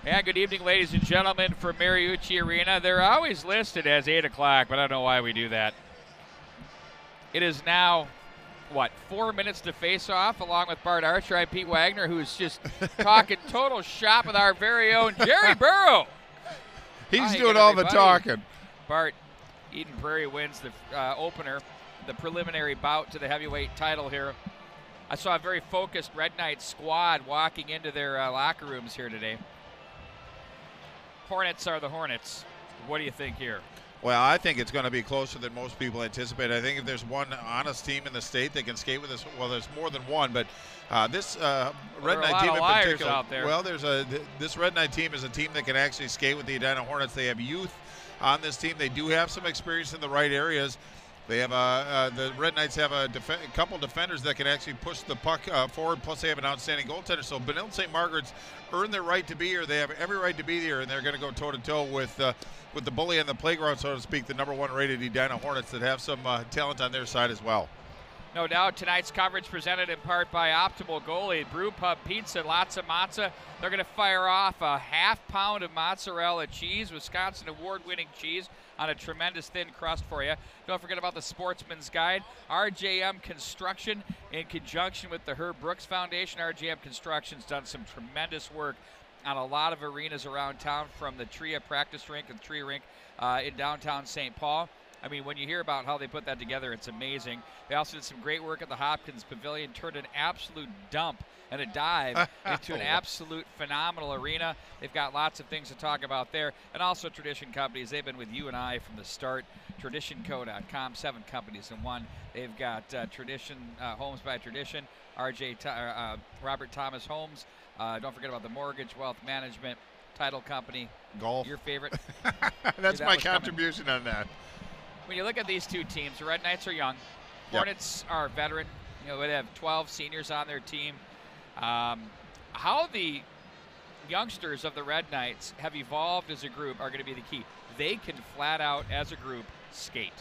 Yeah, good evening, ladies and gentlemen, from Mariucci Arena. They're always listed as 8 o'clock, but I don't know why we do that. It is now, 4 minutes to face off, along with Bart Archer. I'm Pete Wagner, who's just talking total shop with our very own Jerry Burrow. He's doing all the talking. Bart, Eden Prairie wins the opener, the preliminary bout to the heavyweight title here. I saw a very focused Red Knights squad walking into their locker rooms here today. Hornets are the Hornets. What do you think here? Well, I think it's going to be closer than most people anticipate. I think if there's one honest team in the state that can skate with us, well, there's more than one, but this Red Knight team in particular. Out there. Well, this Red Knight team is a team that can actually skate with the Edina Hornets. They have youth on this team. They do have some experience in the right areas. They have the Red Knights have a couple defenders that can actually push the puck forward. Plus, they have an outstanding goaltender. So, Benilde St. Margaret's earned their right to be here. They have every right to be here, and they're going to go toe to toe with the bully on the playground, so to speak, the #1 rated Edina Hornets that have some talent on their side as well. No doubt. Tonight's coverage presented in part by Optimal Goalie, Brew Pub Pizza, lots of matzah. They're going to fire off a half pound of mozzarella cheese, Wisconsin award-winning cheese, on a tremendous thin crust for you. Don't forget about the Sportsman's Guide. RJM Construction, in conjunction with the Herb Brooks Foundation. RJM Construction's done some tremendous work on a lot of arenas around town, from the TRIA practice rink and tree rink in downtown St. Paul. I mean, when you hear about how they put that together, it's amazing. They also did some great work at the Hopkins Pavilion, turned an absolute dump and a dive into an absolute phenomenal arena. They've got lots of things to talk about there. And also Tradition Companies. They've been with you and I from the start. TraditionCo.com, 7 companies in one. They've got Tradition, Homes by Tradition, Robert Thomas Homes. Don't forget about the Mortgage, Wealth Management, Title Company. Golf. Your favorite. That's my contribution on that. When you look at these two teams, the Red Knights are young. Hornets are veteran. You know, they have 12 seniors on their team. How the youngsters of the Red Knights have evolved as a group are going to be the key. They can flat out, as a group, skate.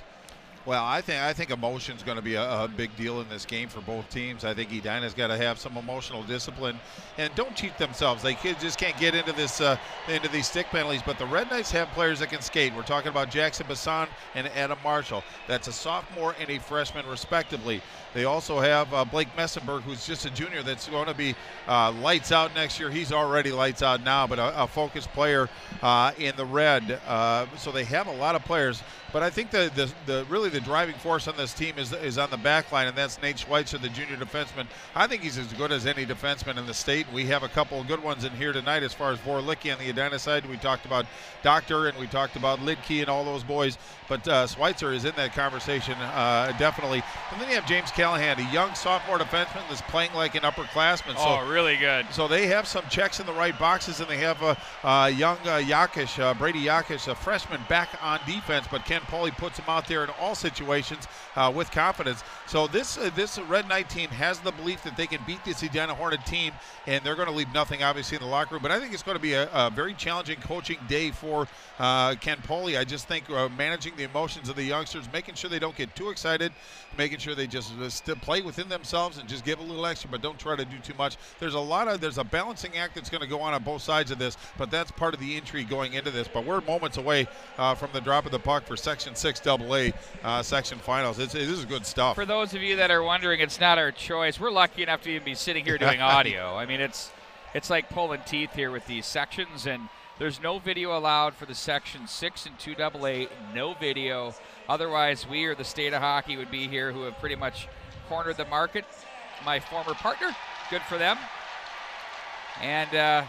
Well, I think emotion's going to be a big deal in this game for both teams. I think Edina's got to have some emotional discipline and don't cheat themselves. They just can't get into these stick penalties. But the Red Knights have players that can skate. We're talking about Jackson Bassan and Adam Marshall. That's a sophomore and a freshman, respectively. They also have Blake Messenberg, who's just a junior that's going to be lights out next year. He's already lights out now, but a focused player in the red. So they have a lot of players. But I think really the driving force on this team is on the back line, and that's Nate Schweitzer, the junior defenseman. I think he's as good as any defenseman in the state. We have a couple of good ones in here tonight as far as Vorlicki on the Edina side. We talked about Doctor, and we talked about Lidke and all those boys. But Schweitzer is in that conversation, definitely. And then you have James Callahan, a young sophomore defenseman that's playing like an upperclassman. So, really good. So they have some checks in the right boxes, and they have young Yakish, Brady Yakish, a freshman, back on defense. But Ken Pauly puts him out there in all situations with confidence. So this Red Knight team has the belief that they can beat this Edina Hornet team, and they're going to leave nothing, obviously, in the locker room. But I think it's going to be a very challenging coaching day for Ken Pauly. I just think managing the emotions of the youngsters, making sure they don't get too excited, making sure they just play within themselves and just give a little extra, but don't try to do too much. There's a balancing act that's going to go on both sides of this, but that's part of the intrigue going into this. But we're moments away from the drop of the puck for Section 6 AA section finals. This is good stuff. For those of you that are wondering, it's not our choice. We're lucky enough to even be sitting here doing audio. I mean, it's like pulling teeth here with these sections, and there's no video allowed for the Section 6 and 2 AA, no video. Otherwise, we or the state of hockey would be here, who have pretty much cornered the market. My former partner, good for them. And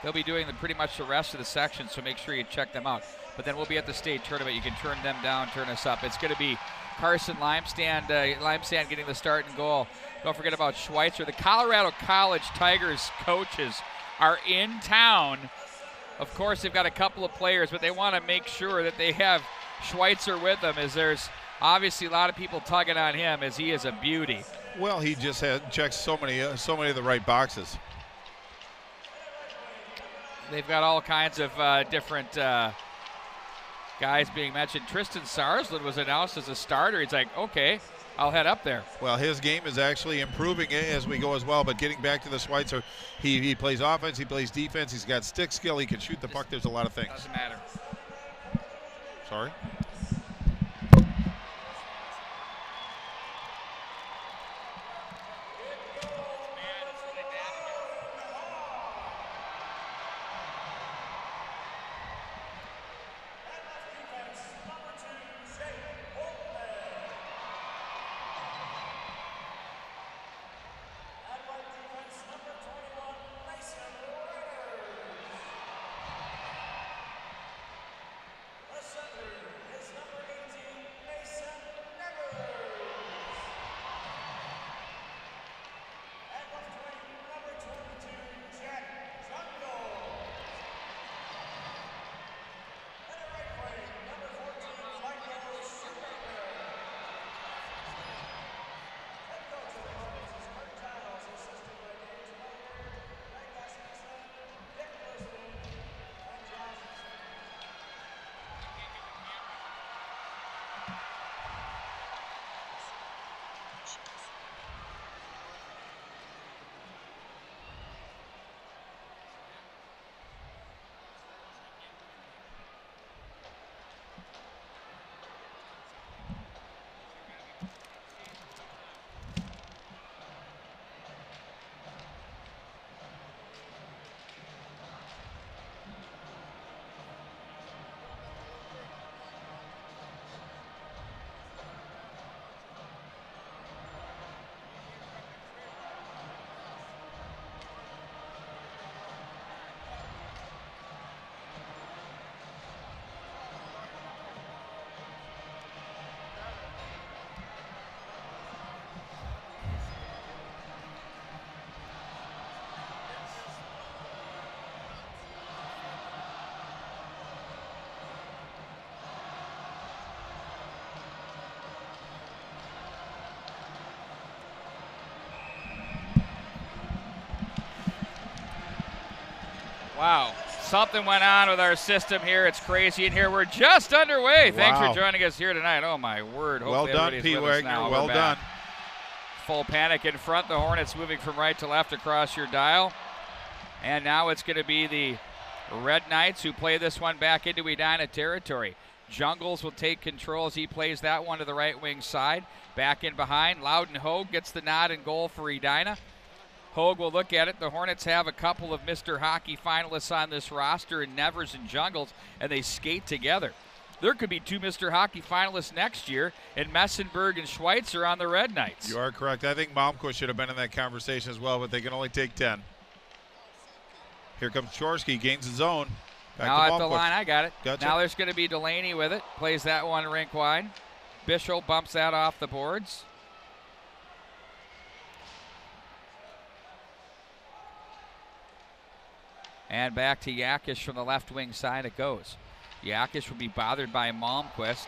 they'll be doing pretty much the rest of the section, so make sure you check them out. But then we'll be at the state tournament. You can turn them down, turn us up. It's going to be Carson Limestad getting the start and goal. Don't forget about Schweitzer. The Colorado College Tigers coaches are in town. Of course, they've got a couple of players, but they want to make sure that they have Schweitzer with them, as there's obviously a lot of people tugging on him, as he is a beauty. Well, he just checks so many of the right boxes. They've got all kinds of different guys being mentioned. Tristan Sarsland was announced as a starter. He's like, okay, I'll head up there. Well, his game is actually improving as we go as well, but getting back to the Schweitzer, he plays offense, he plays defense, he's got stick skill, he can shoot the puck, there's a lot of things. Doesn't matter. Sorry? Wow, something went on with our system here. It's crazy in here. We're just underway. Wow. Thanks for joining us here tonight. Oh, my word. Well done, P. Wagner. Well done. Full panic in front. The Hornets moving from right to left across your dial. And now it's going to be the Red Knights who play this one back into Edina territory. Jungles will take control as he plays that one to the right wing side. Back in behind. Loudon Hogue gets the nod and goal for Edina. Hogue will look at it. The Hornets have a couple of Mr. Hockey finalists on this roster in Nevers and Jungles, and they skate together. There could be two Mr. Hockey finalists next year, and Messenberg and Schweitzer on the Red Knights. You are correct. I think Malmquist should have been in that conversation as well, but they can only take 10. Here comes Chorsky, gains his zone. Back now to at the line, I got it. Gotcha. Now there's going to be Delaney with it. Plays that one rink wide. Bishop bumps that off the boards. And back to Yakish from the left wing side it goes. Yakish will be bothered by Malmquist.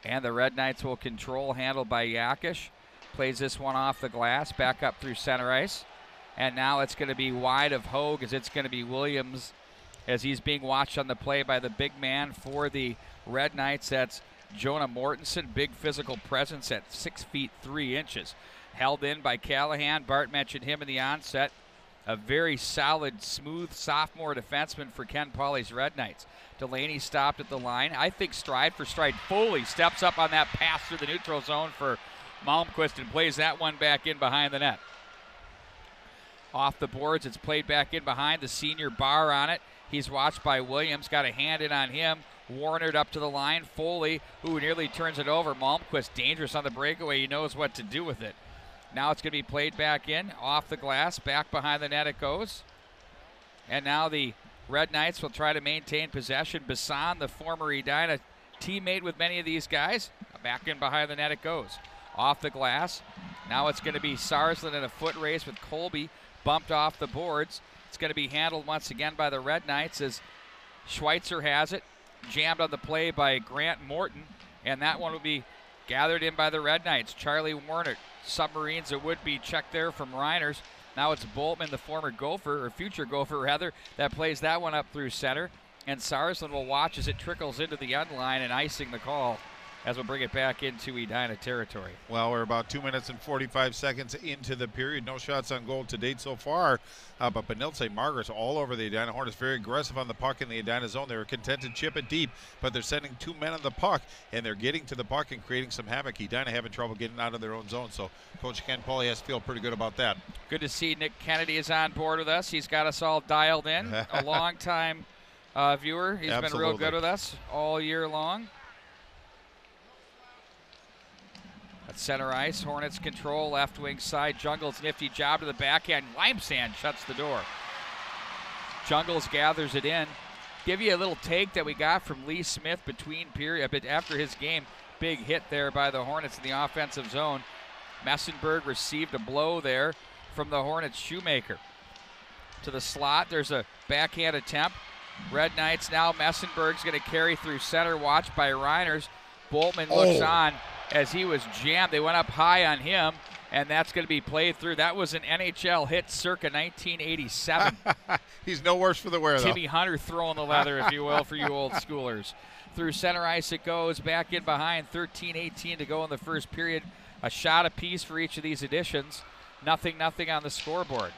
And the Red Knights will control, handled by Yakish. Plays this one off the glass, back up through center ice. And now it's going to be wide of Hogue as it's going to be Williams as he's being watched on the play by the big man for the Red Knights. That's Jonah Mortensen, big physical presence at 6 feet 3 inches. Held in by Callahan. Bart mentioned him in the onset. A very solid, smooth sophomore defenseman for Ken Pauley's Red Knights. Delaney stopped at the line. I think stride for stride. Foley steps up on that pass through the neutral zone for Malmquist and plays that one back in behind the net. Off the boards, it's played back in behind. The senior Barr on it. He's watched by Williams, got a hand in on him. Warner up to the line. Foley, who nearly turns it over. Malmquist dangerous on the breakaway. He knows what to do with it. Now it's going to be played back in, off the glass, back behind the net it goes. And now the Red Knights will try to maintain possession. Bassan, the former Edina teammate with many of these guys, back in behind the net it goes. Off the glass. Now it's going to be Sarsland in a foot race with Colby bumped off the boards. It's going to be handled once again by the Red Knights as Schweitzer has it. Jammed on the play by Grant Morton, and that one will be gathered in by the Red Knights. Charlie Warner, Submarines, it would be checked there from Reiners. Now it's Boltman, the former Gopher, or future Gopher rather, that plays that one up through center. And Sarsland will watch as it trickles into the end line and icing the call as we'll bring it back into Edina territory. Well, we're about 2 minutes and 45 seconds into the period. No shots on goal to date so far. But Benilde, Margaret's all over the Edina Hornets. Very aggressive on the puck in the Edina zone. They were content to chip it deep, but they're sending 2 men on the puck, and they're getting to the puck and creating some havoc. Edina having trouble getting out of their own zone, so Coach Ken Pauly has to feel pretty good about that. Good to see Nick Kennedy is on board with us. He's got us all dialed in. A long-time viewer. He's been real good with us all year long. At center ice, Hornets control, left wing side. Jungles nifty job to the backhand. Limesand shuts the door. Jungles gathers it in. Give you a little take that we got from Lee Smith between period, but after his game. Big hit there by the Hornets in the offensive zone. Messenberg received a blow there from the Hornets Shoemaker. To the slot, there's a backhand attempt. Red Knights now, Messenberg's going to carry through center, watched by Reiners. Boltman looks on as he was jammed. They went up high on him, and that's going to be played through. That was an NHL hit circa 1987. He's no worse for the wear, though. Timmy Hunter throwing the leather, if you will, for you old schoolers. Through center ice it goes, back in behind, 13-18 to go in the first period. A shot apiece for each of these additions. Nothing on the scoreboard.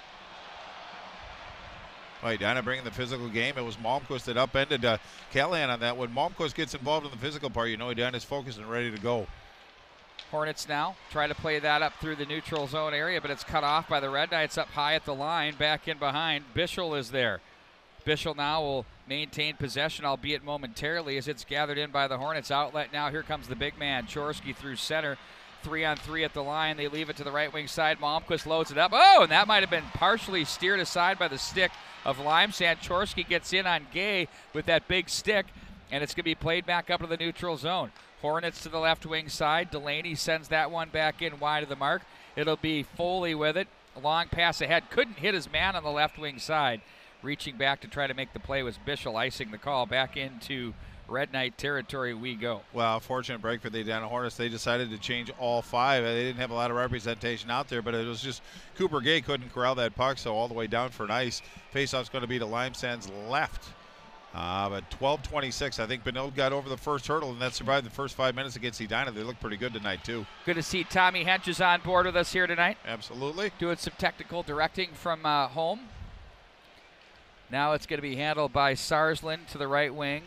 Right, Edina bringing the physical game. It was Malmquist that upended Callahan on that. When Malmquist gets involved in the physical part, you know Edina's focused and ready to go. Hornets now try to play that up through the neutral zone area, but it's cut off by the Red Knights up high at the line. Back in behind, Bischel is there. Bischel now will maintain possession, albeit momentarily, as it's gathered in by the Hornets. Outlet now, here comes the big man, Chorski through center. 3-on-3 at the line. They leave it to the right wing side. Malmquist loads it up. Oh, and that might have been partially steered aside by the stick of Limesand. Chorski gets in on Gay with that big stick, and it's going to be played back up to the neutral zone. Hornets to the left wing side. Delaney sends that one back in wide of the mark. It'll be Foley with it. A long pass ahead. Couldn't hit his man on the left wing side. Reaching back to try to make the play was Bischel, icing the call. Back into Red Knight territory we go. Well, fortunate break for the Edina Hornets. They decided to change all five. They didn't have a lot of representation out there, but it was just Cooper Gay couldn't corral that puck, so all the way down for an ice. Faceoff's going to be to Limesand's left. But 12-26, I think Benilde got over the first hurdle, and that survived the first 5 minutes against Edina. They look pretty good tonight, too. Good to see Tommy Hench is on board with us here tonight. Absolutely. Doing some technical directing from home. Now it's going to be handled by Sarsland to the right wing.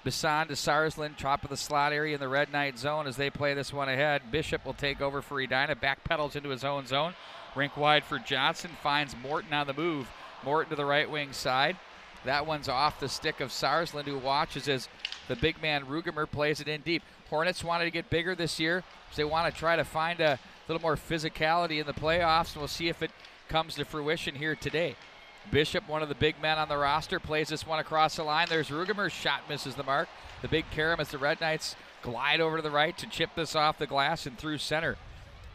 Bisson to Sarsland, top of the slot area in the Red Knight zone as they play this one ahead. Bishop will take over for Edina, backpedals into his own zone. Rink wide for Johnson, finds Morton on the move. Morton to the right wing side. That one's off the stick of Sarsland, who watches as the big man Rugemer plays it in deep. Hornets wanted to get bigger this year, so they want to try to find a little more physicality in the playoffs, and we'll see if it comes to fruition here today. Bishop, one of the big men on the roster, plays this one across the line. There's Rugemer. Shot misses the mark. The big carom as the Red Knights glide over to the right to chip this off the glass and through center.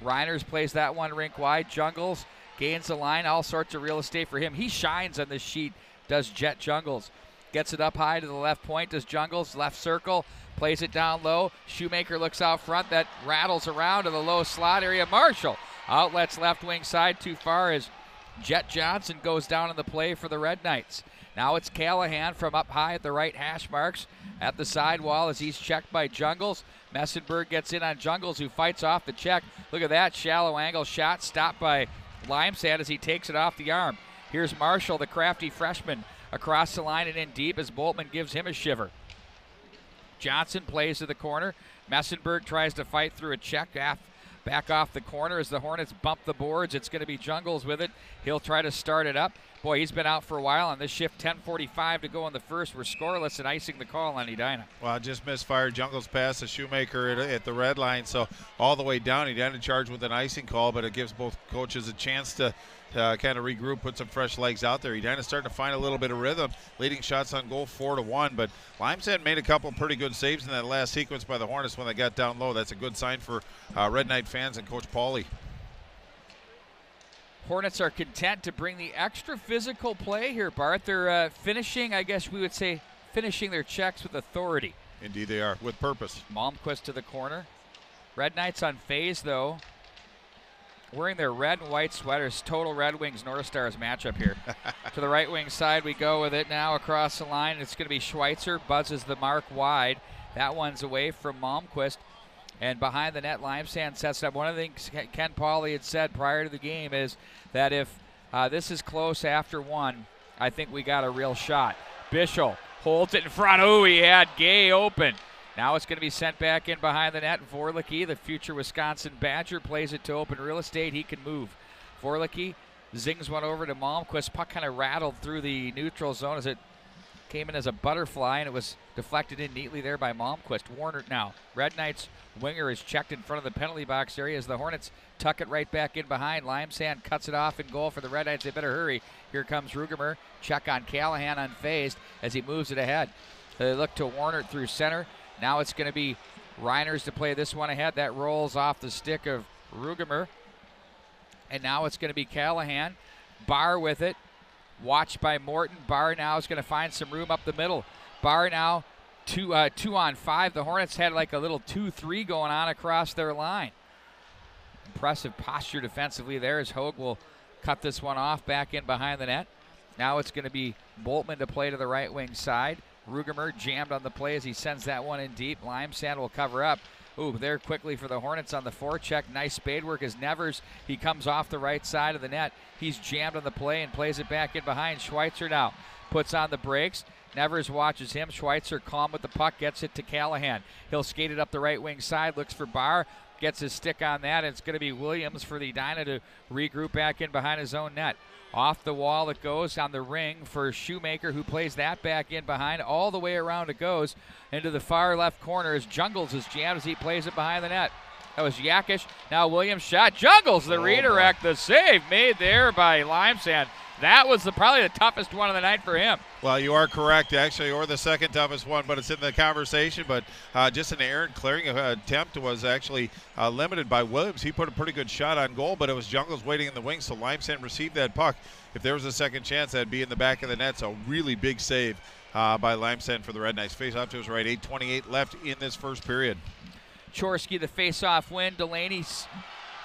Reiners plays that one rink wide. Jungles gains the line. All sorts of real estate for him. He shines on this sheet, does Jet Jungles. Gets it up high to the left point, does Jungles. Left circle, plays it down low. Shoemaker looks out front. That rattles around to the low slot area. Marshall outlets left wing side too far as Jet Johnson goes down in the play for the Red Knights. Now it's Callahan from up high at the right hash marks at the sidewall as he's checked by Jungles. Messenberg gets in on Jungles, who fights off the check. Look at that shallow angle shot stopped by Limesand as he takes it off the arm. Here's Marshall, the crafty freshman, across the line and in deep as Boltman gives him a shiver. Johnson plays to the corner. Messenberg tries to fight through a check back off the corner as the Hornets bump the boards. It's going to be Jungles with it. He'll try to start it up. Boy, he's been out for a while on this shift. 10:45 to go in the first. We're scoreless and icing the call on Edina. Well, just misfired. Jungles pass to Shoemaker at the red line, so all the way down. Edina charged with an icing call, but it gives both coaches a chance to kind of regroup, put some fresh legs out there. Edina's starting to find a little bit of rhythm, leading shots on goal 4-1, but Limesand made a couple pretty good saves in that last sequence by the Hornets when they got down low. That's a good sign for Red Knight fans and Coach Pauly. Hornets are content to bring the extra physical play here, Bart. They're finishing, I guess we would say, finishing their checks with authority. Indeed they are, with purpose. Malmquist to the corner. Red Knights on phase, though. wearing their red and white sweaters. Total Red Wings North Stars matchup here. To the right wing side we go with it now across the line. It's going to be Schweitzer, buzzes the mark wide. That one's away from Malmquist. And behind the net, Limesand sets it up. One of the things Ken Pauley had said prior to the game is that if this is close after one, I think we got a real shot. Bischel holds it in front. Oh, he had Gay open. Now it's going to be sent back in behind the net. Vorlicki, the future Wisconsin Badger, plays it to open real estate. He can move. Vorlicki zings one over to Malmquist. Puck kind of rattled through the neutral zone as it came in as a butterfly, and it was deflected in neatly there by Malmquist. Warner now. Red Knights winger is checked in front of the penalty box area as the Hornets tuck it right back in behind. Limesand cuts it off in goal for the Red Knights. They better hurry. Here comes Rugemer. Check on Callahan unfazed as he moves it ahead. They look to Warner through center. Now it's going to be Reiners to play this one ahead. That rolls off the stick of Rugemer. And now it's going to be Callahan. Barr with it. Watched by Morton. Barr now is going to find some room up the middle. Barr now 2-on-5. The Hornets had like a little 2-3 going on across their line. Impressive posture defensively there as Hogue will cut this one off back in behind the net. Now it's going to be Boltman to play to the right wing side. Rugemer jammed on the play as he sends that one in deep. Limesand will cover up. Ooh, there quickly for the Hornets on the forecheck. Nice spade work as Nevers, he comes off the right side of the net. He's jammed on the play and plays it back in behind. Schweitzer now puts on the brakes. Nevers watches him. Schweitzer calm with the puck, gets it to Callahan. He'll skate it up the right wing side, looks for Barr, gets his stick on that. It's going to be Williams for the Edina to regroup back in behind his own net. Off the wall it goes on the ring for Shoemaker, who plays that back in behind. All the way around it goes into the far left corner as Jungles is jammed as he plays it behind the net. That was Yakish. Now Williams shot. Jungles the redirect. The save made there by Limesand. That was probably the toughest one of the night for him. Well, you are correct, actually, or the second toughest one, but it's in the conversation. But just an errant clearing attempt was actually limited by Williams. He put a pretty good shot on goal, but it was Jungles waiting in the wings, so Limesand received that puck. If there was a second chance, that'd be in the back of the net. So really big save by Limesand for the Red Knights. Face off to his right, 8:28 left in this first period. Chorsky, the face-off win. Delaney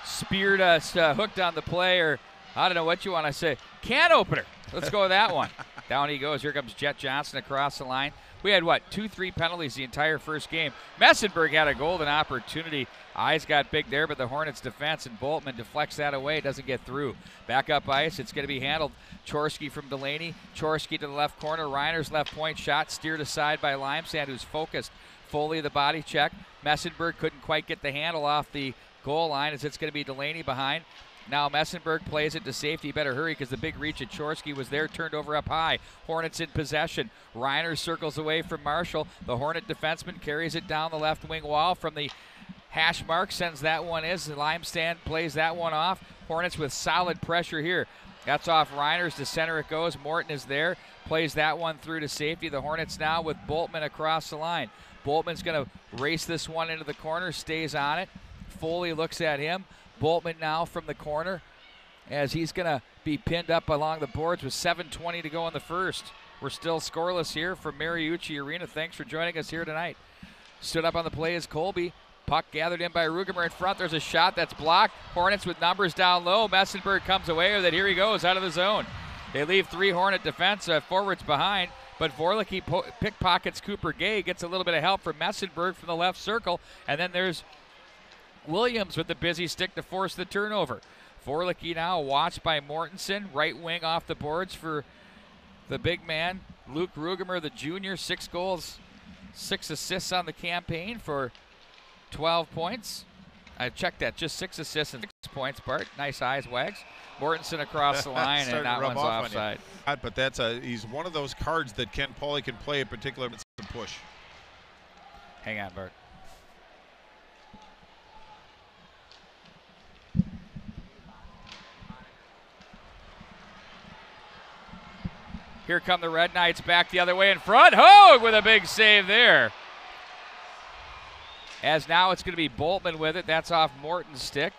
speared us, hooked on the play, or I don't know what you want to say. Can opener. Let's go with that one. Down he goes. Here comes Jet Johnson across the line. We had, 2-3 penalties the entire first game. Messenberg had a golden opportunity. Eyes got big there, but the Hornets defense and Boltman deflects that away. Doesn't get through. Back up ice. It's going to be handled. Chorsky from Delaney. Chorsky to the left corner. Reiner's left point shot steered aside by Limesand, who's focused. Foley the body check. Messenberg couldn't quite get the handle off the goal line as it's going to be Delaney behind. Now Messenberg plays it to safety. Better hurry because the big reach at Chorsky was there, turned over up high. Hornets in possession. Reiner circles away from Marshall. The Hornet defenseman carries it down the left wing wall from the hash mark, sends that one in. Limesand plays that one off. Hornets with solid pressure here. That's off Reiner's. To center it goes. Morton is there. Plays that one through to safety. The Hornets now with Boltman across the line. Boltman's going to race this one into the corner, stays on it. Foley looks at him. Boltman now from the corner as he's going to be pinned up along the boards with 7:20 to go in the first. We're still scoreless here from Mariucci Arena. Thanks for joining us here tonight. Stood up on the play is Colby. Puck gathered in by Rugemer in front. There's a shot that's blocked. Hornets with numbers down low. Messenberg comes away with it. Here he goes out of the zone. They leave 3 Hornet defense forwards behind, but Vorlicki pickpockets Cooper Gay, gets a little bit of help from Messenberg from the left circle, and then there's Williams with the busy stick to force the turnover. Vorlicki now watched by Mortensen, right wing off the boards for the big man, Luke Rugemer, the junior. 6 goals, 6 assists on the campaign for 12 points. I checked that, just 6 assists and 6 points, Bart. Nice eyes, Wags. Mortensen across the line, and that one's offside. But he's one of those cards that Ken Pauley can play, in particular, with the push. Hang on, Bart. Here come the Red Knights back the other way in front. Hogue with a big save there. As now it's going to be Boltman with it. That's off Morton's stick.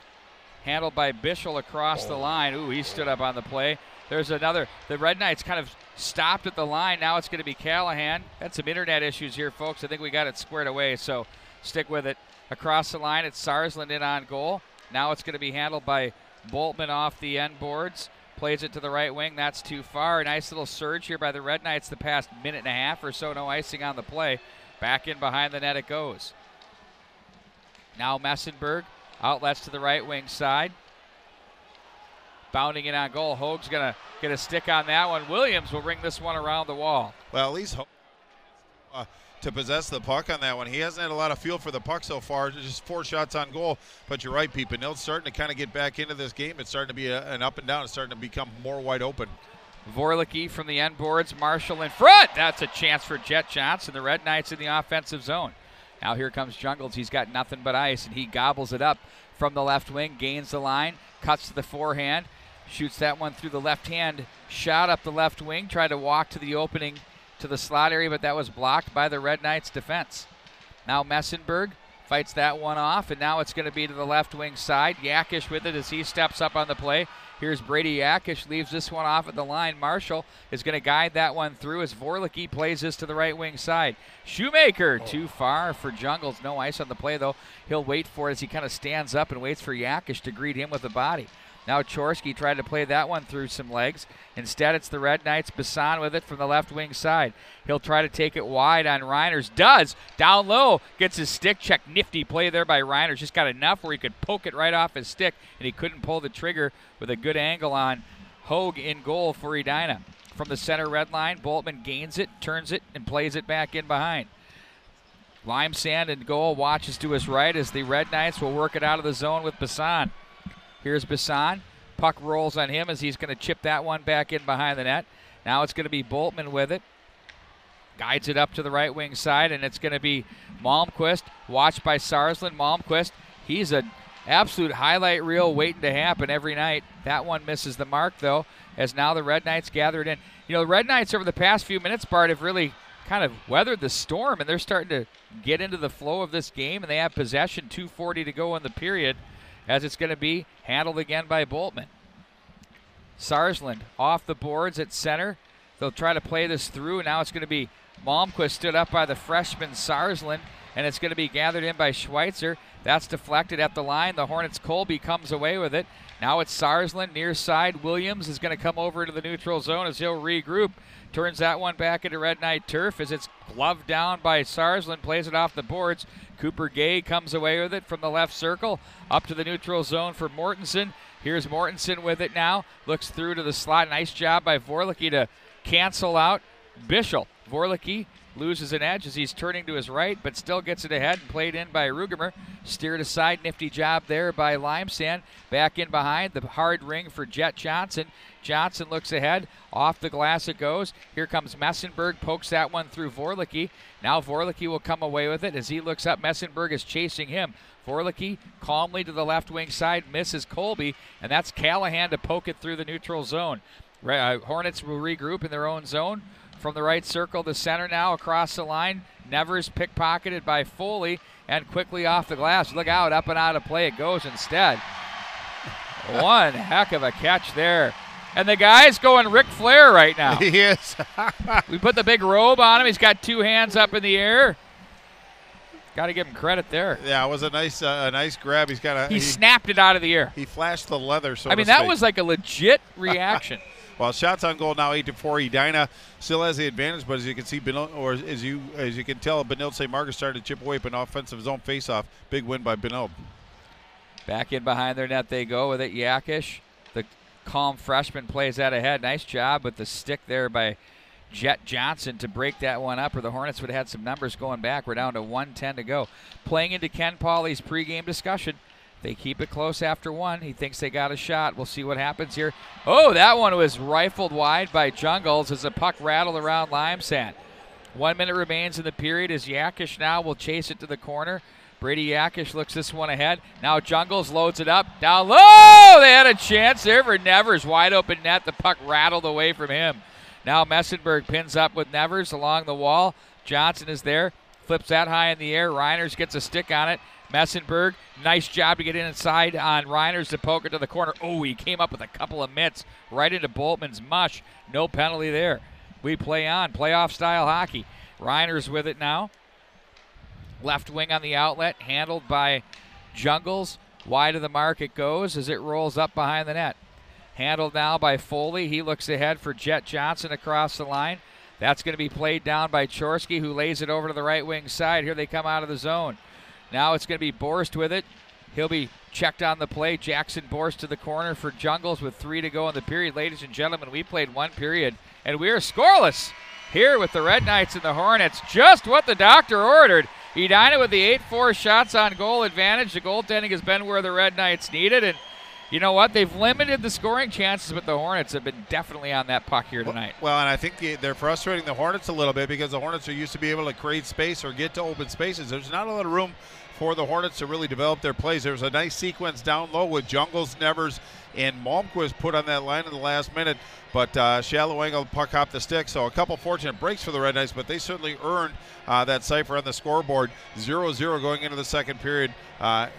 Handled by Bischel across the line. Ooh, he stood up on the play. There's another. The Red Knights kind of stopped at the line. Now it's going to be Callahan. Had some internet issues here, folks. I think we got it squared away, so stick with it. Across the line, it's Sarsland in on goal. Now it's going to be handled by Boltman off the end boards. Plays it to the right wing. That's too far. A nice little surge here by the Red Knights the past minute and a half or so. No icing on the play. Back in behind the net it goes. Now Messenberg. Outlets to the right wing side. Bounding in on goal. Hoag's going to get a stick on that one. Williams will bring this one around the wall. Well, at least to possess the puck on that one. He hasn't had a lot of feel for the puck so far. Just 4 shots on goal. But you're right, Pete. Benilde's starting to kind of get back into this game. It's starting to be an up and down. It's starting to become more wide open. Vorlicke from the end boards. Marshall in front. That's a chance for Jet Johnson. The Red Knights in the offensive zone. Now here comes Jungles. He's got nothing but ice, and he gobbles it up from the left wing. Gains the line. Cuts to the forehand. Shoots that one through the left hand. Shot up the left wing. Tried to walk to the opening to the slot area, but that was blocked by the Red Knights defense. Now Messenberg fights that one off, and now it's going to be to the left wing side. Yakish with it as he steps up on the play. Here's Brady Yakish, leaves this one off at the line. Marshall is going to guide that one through as Vorlicke plays this to the right wing side. Shoemaker too far for Jungles. No ice on the play though. He'll wait for it as he kind of stands up and waits for Yakish to greet him with the body. Now Chorsky tried to play that one through some legs. Instead, it's the Red Knights. Bassan with it from the left wing side. He'll try to take it wide on Reiners. Does. Down low. Gets his stick check. Nifty play there by Reiners. Just got enough where he could poke it right off his stick, and he couldn't pull the trigger with a good angle on Hoag in goal for Edina. From the center red line, Boltman gains it, turns it, and plays it back in behind. Lime Sand in goal. Watches to his right as the Red Knights will work it out of the zone with Bassan. Here's Bassan. Puck rolls on him as he's going to chip that one back in behind the net. Now it's going to be Boltman with it. Guides it up to the right wing side, and it's going to be Malmquist, watched by Sarsland. Malmquist, he's an absolute highlight reel waiting to happen every night. That one misses the mark, though, as now the Red Knights gathered in. You know, the Red Knights over the past few minutes, Bart, have really kind of weathered the storm, and they're starting to get into the flow of this game, and they have possession, 2:40 to go in the period, as it's going to be handled again by Boltman. Sarsland off the boards at center. They'll try to play this through. Now it's going to be Malmquist stood up by the freshman Sarsland, and it's going to be gathered in by Schweitzer. That's deflected at the line. The Hornets' Colby comes away with it. Now it's Sarsland near side. Williams is going to come over to the neutral zone as he'll regroup. Turns that one back into Red Knight turf as it's gloved down by Sarsland. Plays it off the boards. Cooper Gay comes away with it from the left circle. Up to the neutral zone for Mortensen. Here's Mortensen with it now. Looks through to the slot. Nice job by Vorlicke to cancel out Bischel. Vorlicke loses an edge as he's turning to his right, but still gets it ahead and played in by Rugemer. Steered aside. Nifty job there by Limesand. Back in behind. The hard ring for Jet Johnson. Johnson looks ahead. Off the glass it goes. Here comes Messenberg. Pokes that one through Vorlicke. Now Vorlicke will come away with it as he looks up. Messenberg is chasing him. Vorlicke calmly to the left wing side. Misses Colby. And that's Callahan to poke it through the neutral zone. Hornets will regroup in their own zone. From the right circle to center now across the line. Nevers pickpocketed by Foley and quickly off the glass. Look out, up and out of play it goes instead. One heck of a catch there. And the guy's going Ric Flair right now. He is. We put the big robe on him. He's got 2 hands up in the air. Got to give him credit there. Yeah, it was a nice grab. He snapped it out of the air. He flashed the leather, so I mean, that was like a legit reaction. Well, shots on goal now 8-4. Edina still has the advantage, but as you can see, as you can tell, Benilde St. Margaret started to chip away, but an offensive zone faceoff. Big win by Benilde. Back in behind their net they go with it. Yakish, the calm freshman, plays that ahead. Nice job with the stick there by Jet Johnson to break that one up, or the Hornets would have had some numbers going back. We're down to 1:10 to go. Playing into Ken Pauley's pregame discussion. They keep it close after one. He thinks they got a shot. We'll see what happens here. Oh, that one was rifled wide by Jungles as the puck rattled around Limesand. 1 minute remains in the period as Yakish now will chase it to the corner. Brady Yakish looks this one ahead. Now Jungles loads it up. Down low! They had a chance there for Nevers. Wide open net. The puck rattled away from him. Now Messenberg pins up with Nevers along the wall. Johnson is there. Flips that high in the air. Reiners gets a stick on it. Messenberg, nice job to get inside on Reiners to poke it to the corner. Oh, he came up with a couple of mitts right into Boltman's mush. No penalty there. We play on. Playoff-style hockey. Reiners with it now. Left wing on the outlet, handled by Jungles. Wide of the mark it goes as it rolls up behind the net. Handled now by Foley. He looks ahead for Jet Johnson across the line. That's going to be played down by Chorsky, who lays it over to the right wing side. Here they come out of the zone. Now it's going to be Borst with it. He'll be checked on the play. Jackson Borst to the corner for Jungles with 3 to go in the period. Ladies and gentlemen, we played 1 period, and we are scoreless here with the Red Knights and the Hornets. Just what the doctor ordered. Edina with the 8-4 shots on goal advantage. The goaltending has been where the Red Knights need it, and you know what? They've limited the scoring chances, but the Hornets have been definitely on that puck here tonight. Well, and I think they're frustrating the Hornets a little bit because the Hornets are used to be able to create space or get to open spaces. There's not a lot of room for the Hornets to really develop their plays. There was a nice sequence down low with Jungles, Nevers, and Malmquist put on that line in the last minute, but shallow angle puck off the stick. So a couple fortunate breaks for the Red Knights, but they certainly earned that cipher on the scoreboard. 0-0 going into the second period.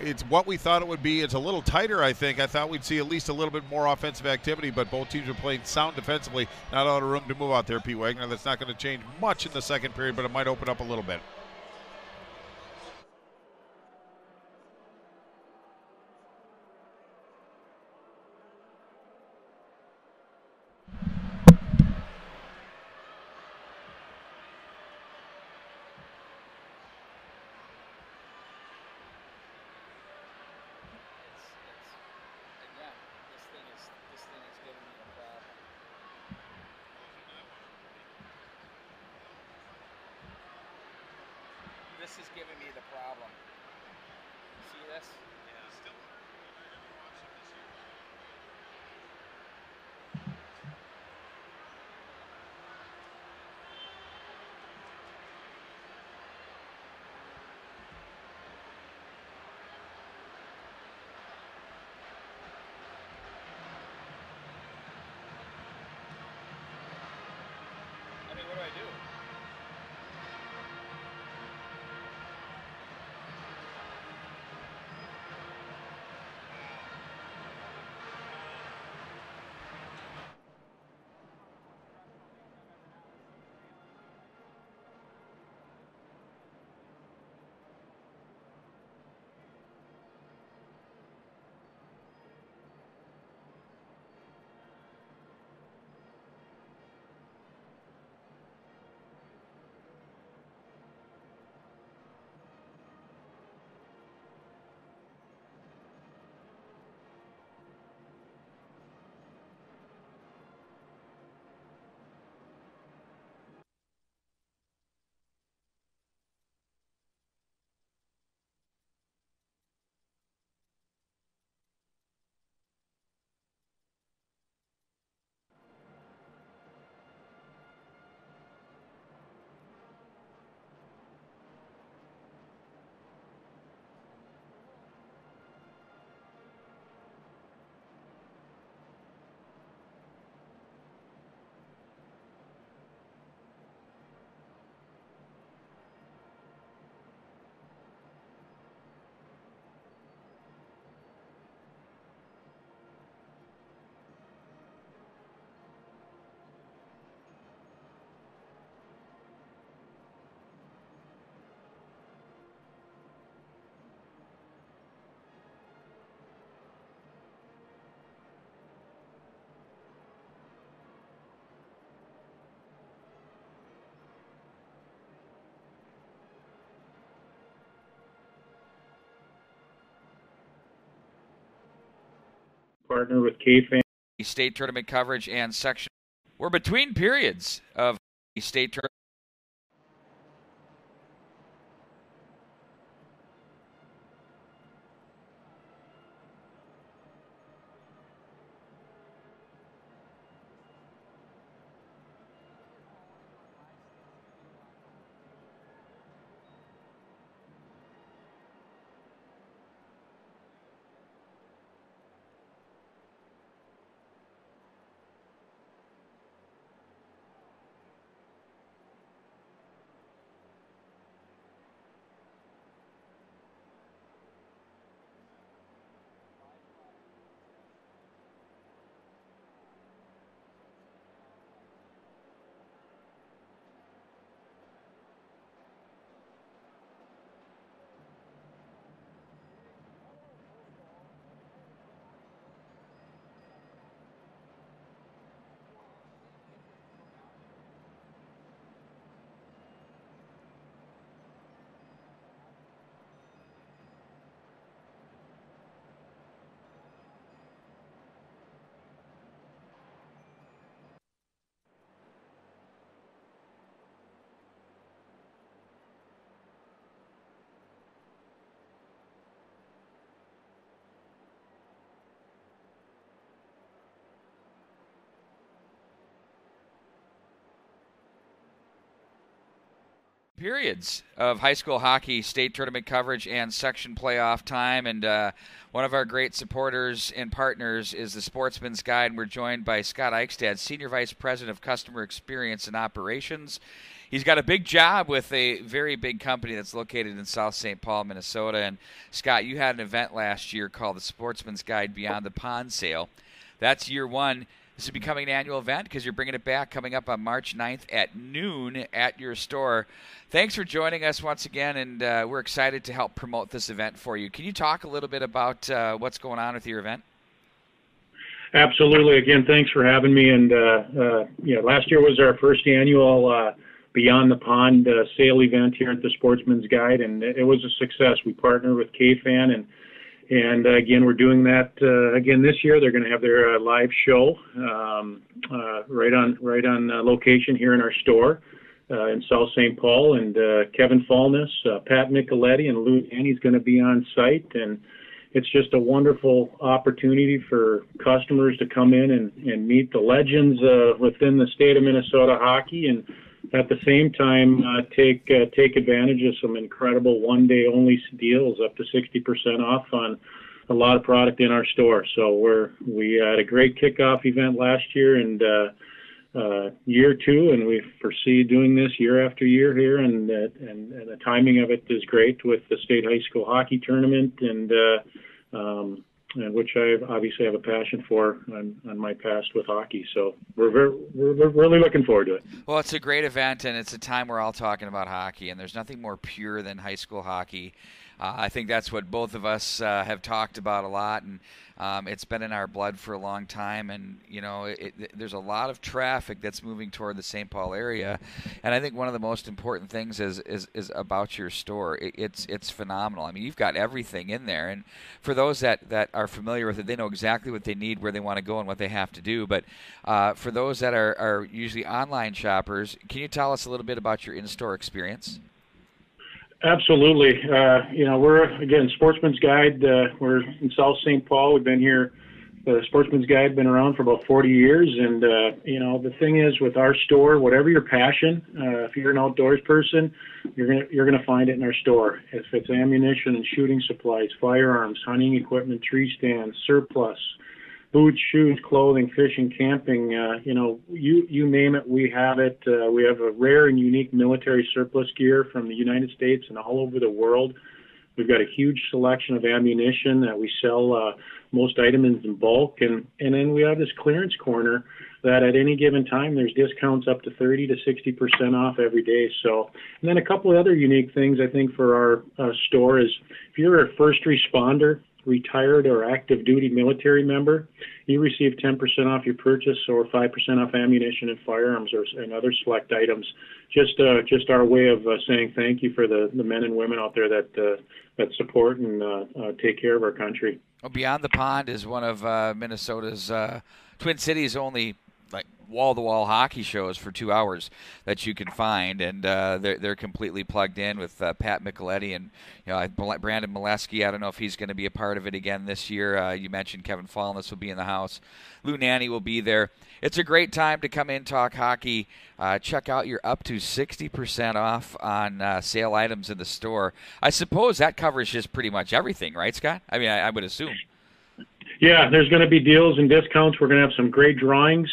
It's what we thought it would be. It's a little tighter, I think. I thought we'd see at least a little bit more offensive activity, but both teams are playing sound defensively. Not a lot of room to move out there, Pete Wagner. That's not going to change much in the second period, but it might open up a little bit. This is giving me the problem. See this? Yeah, still. I mean, what do I do? Partner with K-Fan. State tournament coverage and section. We're between periods of state tournament. periods of high school hockey state tournament coverage and section playoff time. And one of our great supporters and partners is the Sportsman's Guide, and we're joined by Scott Eichstad, Senior Vice President of Customer Experience and Operations. He's got a big job with a very big company that's located in South St. Paul, Minnesota. And, Scott, you had an event last year called the Sportsman's Guide Beyond the Pond Sale. That's year one. This is becoming an annual event because you're bringing it back coming up on March 9th at noon at your store. Thanks for joining us once again, and we're excited to help promote this event for you. Can you talk a little bit about what's going on with your event? Absolutely. Again, thanks for having me. And last year was our first annual Beyond the Pond sale event here at the Sportsman's Guide, and it was a success. We partnered with KFAN, and again, we're doing that again this year. They're going to have their live show right on location here in our store in South St. Paul. And Kevin Fallness, Pat Micheletti, and Lou Danny's going to be on site. And it's just a wonderful opportunity for customers to come in and meet the legends within the state of Minnesota hockey, and at the same time take advantage of some incredible one-day only deals, up to 60% off on a lot of product in our store. So we had a great kickoff event last year, and year two, and we foresee doing this year after year here, and the timing of it is great with the state high school hockey tournament, and which I obviously have a passion for on my past with hockey. So we're really looking forward to it. Well, it's a great event, and it's a time we're all talking about hockey, and there's nothing more pure than high school hockey. I think that's what both of us have talked about a lot, and it's been in our blood for a long time. And there's a lot of traffic that's moving toward the St. Paul area, and I think one of the most important things is about your store. It's phenomenal. I mean, you've got everything in there, and for those that are familiar with it, they know exactly what they need, where they want to go, and what they have to do. But for those that are usually online shoppers, can you tell us a little bit about your in-store experience? Absolutely. We're, again, Sportsman's Guide. We're in South St. Paul. We've been here. The Sportsman's Guide been around for about 40 years. And, the thing is with our store, whatever your passion, if you're an outdoors person, you're gonna find it in our store. If it's ammunition and shooting supplies, firearms, hunting equipment, tree stands, surplus, boots, shoes, clothing, fishing, camping, you name it, we have it. We have a rare and unique military surplus gear from the United States and all over the world. We've got a huge selection of ammunition that we sell most items in bulk. And then we have this clearance corner that at any given time there's discounts up to 30 to 60% off every day. So, and then a couple of other unique things I think for our store is if you're a first responder, retired or active duty military member, you receive 10% off your purchase or 5% off ammunition and firearms and other select items. Just our way of saying thank you for the men and women out there that support and take care of our country. Well, Beyond the Pond is one of Minnesota's Twin Cities' only wall-to-wall hockey shows for 2 hours that you can find, and they're completely plugged in with Pat Micheletti and Brandon Molesky. I don't know if he's going to be a part of it again this year. You mentioned Kevin Fallness will be in the house. Lou Nanny will be there. It's a great time to come in, talk hockey. Check out your up to 60% off on sale items in the store. I suppose that covers just pretty much everything, right, Scott? I mean, I would assume. Yeah, there's going to be deals and discounts. We're going to have some great drawings.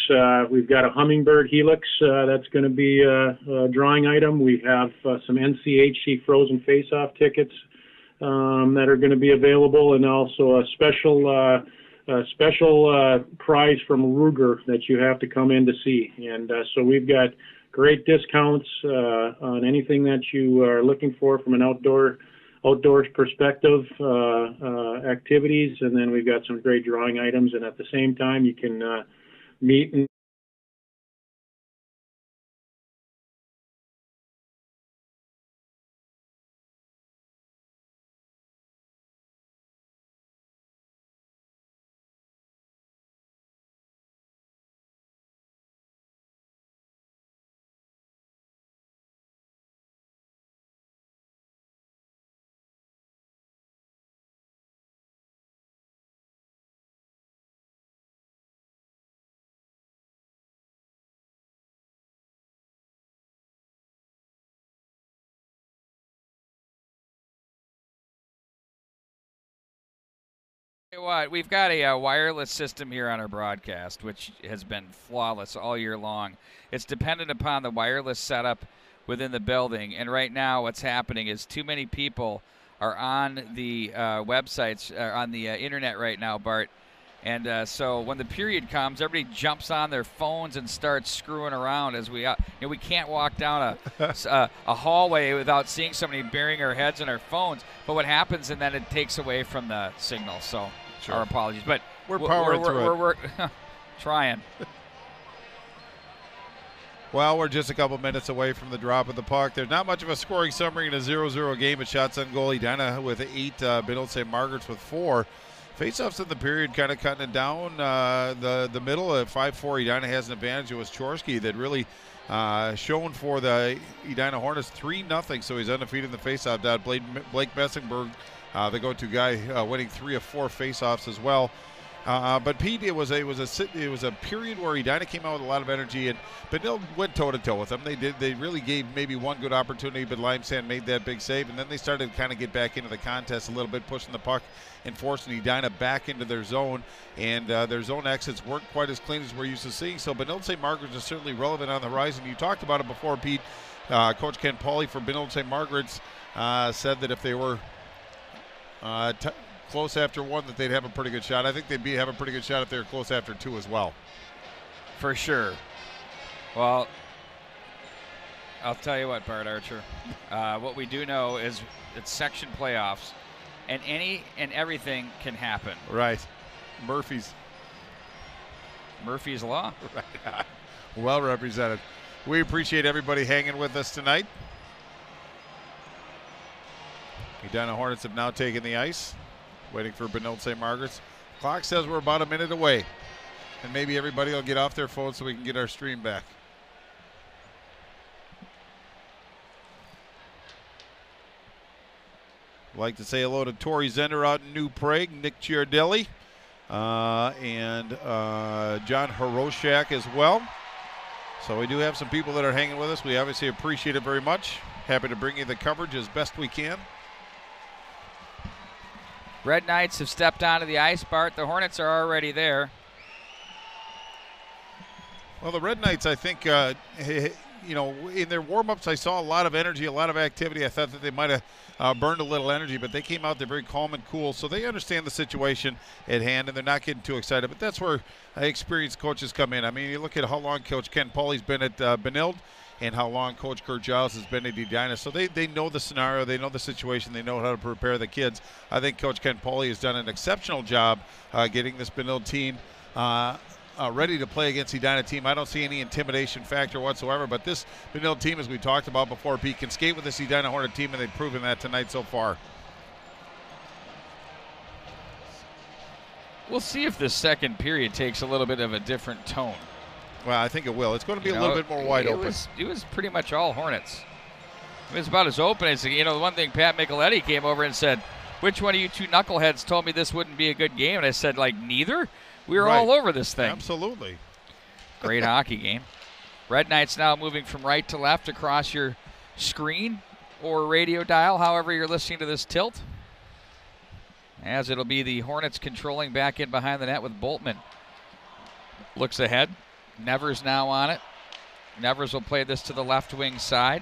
We've got a Hummingbird Helix that's going to be a drawing item. We have some NCHC Frozen Face-Off tickets that are going to be available, and also a special prize from Ruger that you have to come in to see. And so we've got great discounts on anything that you are looking for from an outdoors perspective, activities, and then we've got some great drawing items, and at the same time you can meet and What, we've got a wireless system here on our broadcast, which has been flawless all year long. It's dependent upon the wireless setup within the building, and right now what's happening is too many people are on the websites, on the internet right now, Bart. And so when the period comes, everybody jumps on their phones and starts screwing around as we we can't walk down a hallway without seeing somebody burying our heads in our phones. But what happens, and then it takes away from the signal. So our apologies. But we're powering through it. We're trying. Well, we're just a couple minutes away from the drop of the puck. There's not much of a scoring summary in a 0-0 game, but shots on goal. Edina with 8, Benilde St. Margaret's with 4. Faceoffs in the period kind of cutting it down the middle. At 5-4, Edina has an advantage. It was Chorsky that really shown for the Edina Hornets 3-0, so he's undefeated in the faceoff dot. Blake Messingberg, the go-to guy, winning 3 of 4 faceoffs as well. But Pete, it was a period where Edina came out with a lot of energy, and Benilde went toe-to-toe with them. They really gave maybe one good opportunity, but Limesand made that big save, and then they started to kind of get back into the contest a little bit, pushing the puck and forcing Edina back into their zone, and their zone exits weren't quite as clean as we're used to seeing. So Benilde St. Margaret's is certainly relevant on the horizon. You talked about it before, Pete. Coach Ken Pauly for Benilde St. Margaret's said that if they were close after 1, that they'd have a pretty good shot. I think they'd have a pretty good shot if they were close after 2 as well. For sure. Well, I'll tell you what, Bart Archer. What we do know is it's section playoffs, and any and everything can happen. Right. Murphy's Law. Right. Well represented. We appreciate everybody hanging with us tonight. Edina Hornets have now taken the ice, waiting for Benilde St. Margaret's. Clock says we're about a minute away, and maybe everybody will get off their phone so we can get our stream back. I'd like to say hello to Tori Zender out in New Prague, Nick Giardelli, and John Horoshak as well. So we do have some people that are hanging with us. We obviously appreciate it very much. Happy to bring you the coverage as best we can. Red Knights have stepped onto the ice, Bart. The Hornets are already there. Well, the Red Knights, I think, in their warm-ups, I saw a lot of energy, a lot of activity. I thought that they might have burned a little energy, but they came out there very calm and cool. So they understand the situation at hand, and they're not getting too excited. But that's where experienced coaches come in. I mean, you look at how long Coach Ken Pauly's been at Benilde, and how long Coach Kurt Giles has been at Edina. So they know the scenario, they know the situation, they know how to prepare the kids. I think Coach Ken Pauly has done an exceptional job getting this Benilde team ready to play against Edina team. I don't see any intimidation factor whatsoever, but this Benilde team, as we talked about before, Pete, can skate with this Edina Hornet team, and they've proven that tonight so far. We'll see if this second period takes a little bit of a different tone. Well, I think it will. It's going to be a little bit more wide open. It was pretty much all Hornets. It was about as open as, the one thing Pat Micheletti came over and said, which one of you two knuckleheads told me this wouldn't be a good game? And I said, neither? We were all over this thing. Absolutely. Great hockey game. Red Knights now moving from right to left across your screen or radio dial, however you're listening to this tilt. As it'll be the Hornets controlling back in behind the net with Boltman. Looks ahead. Nevers now on it. Nevers will play this to the left wing side.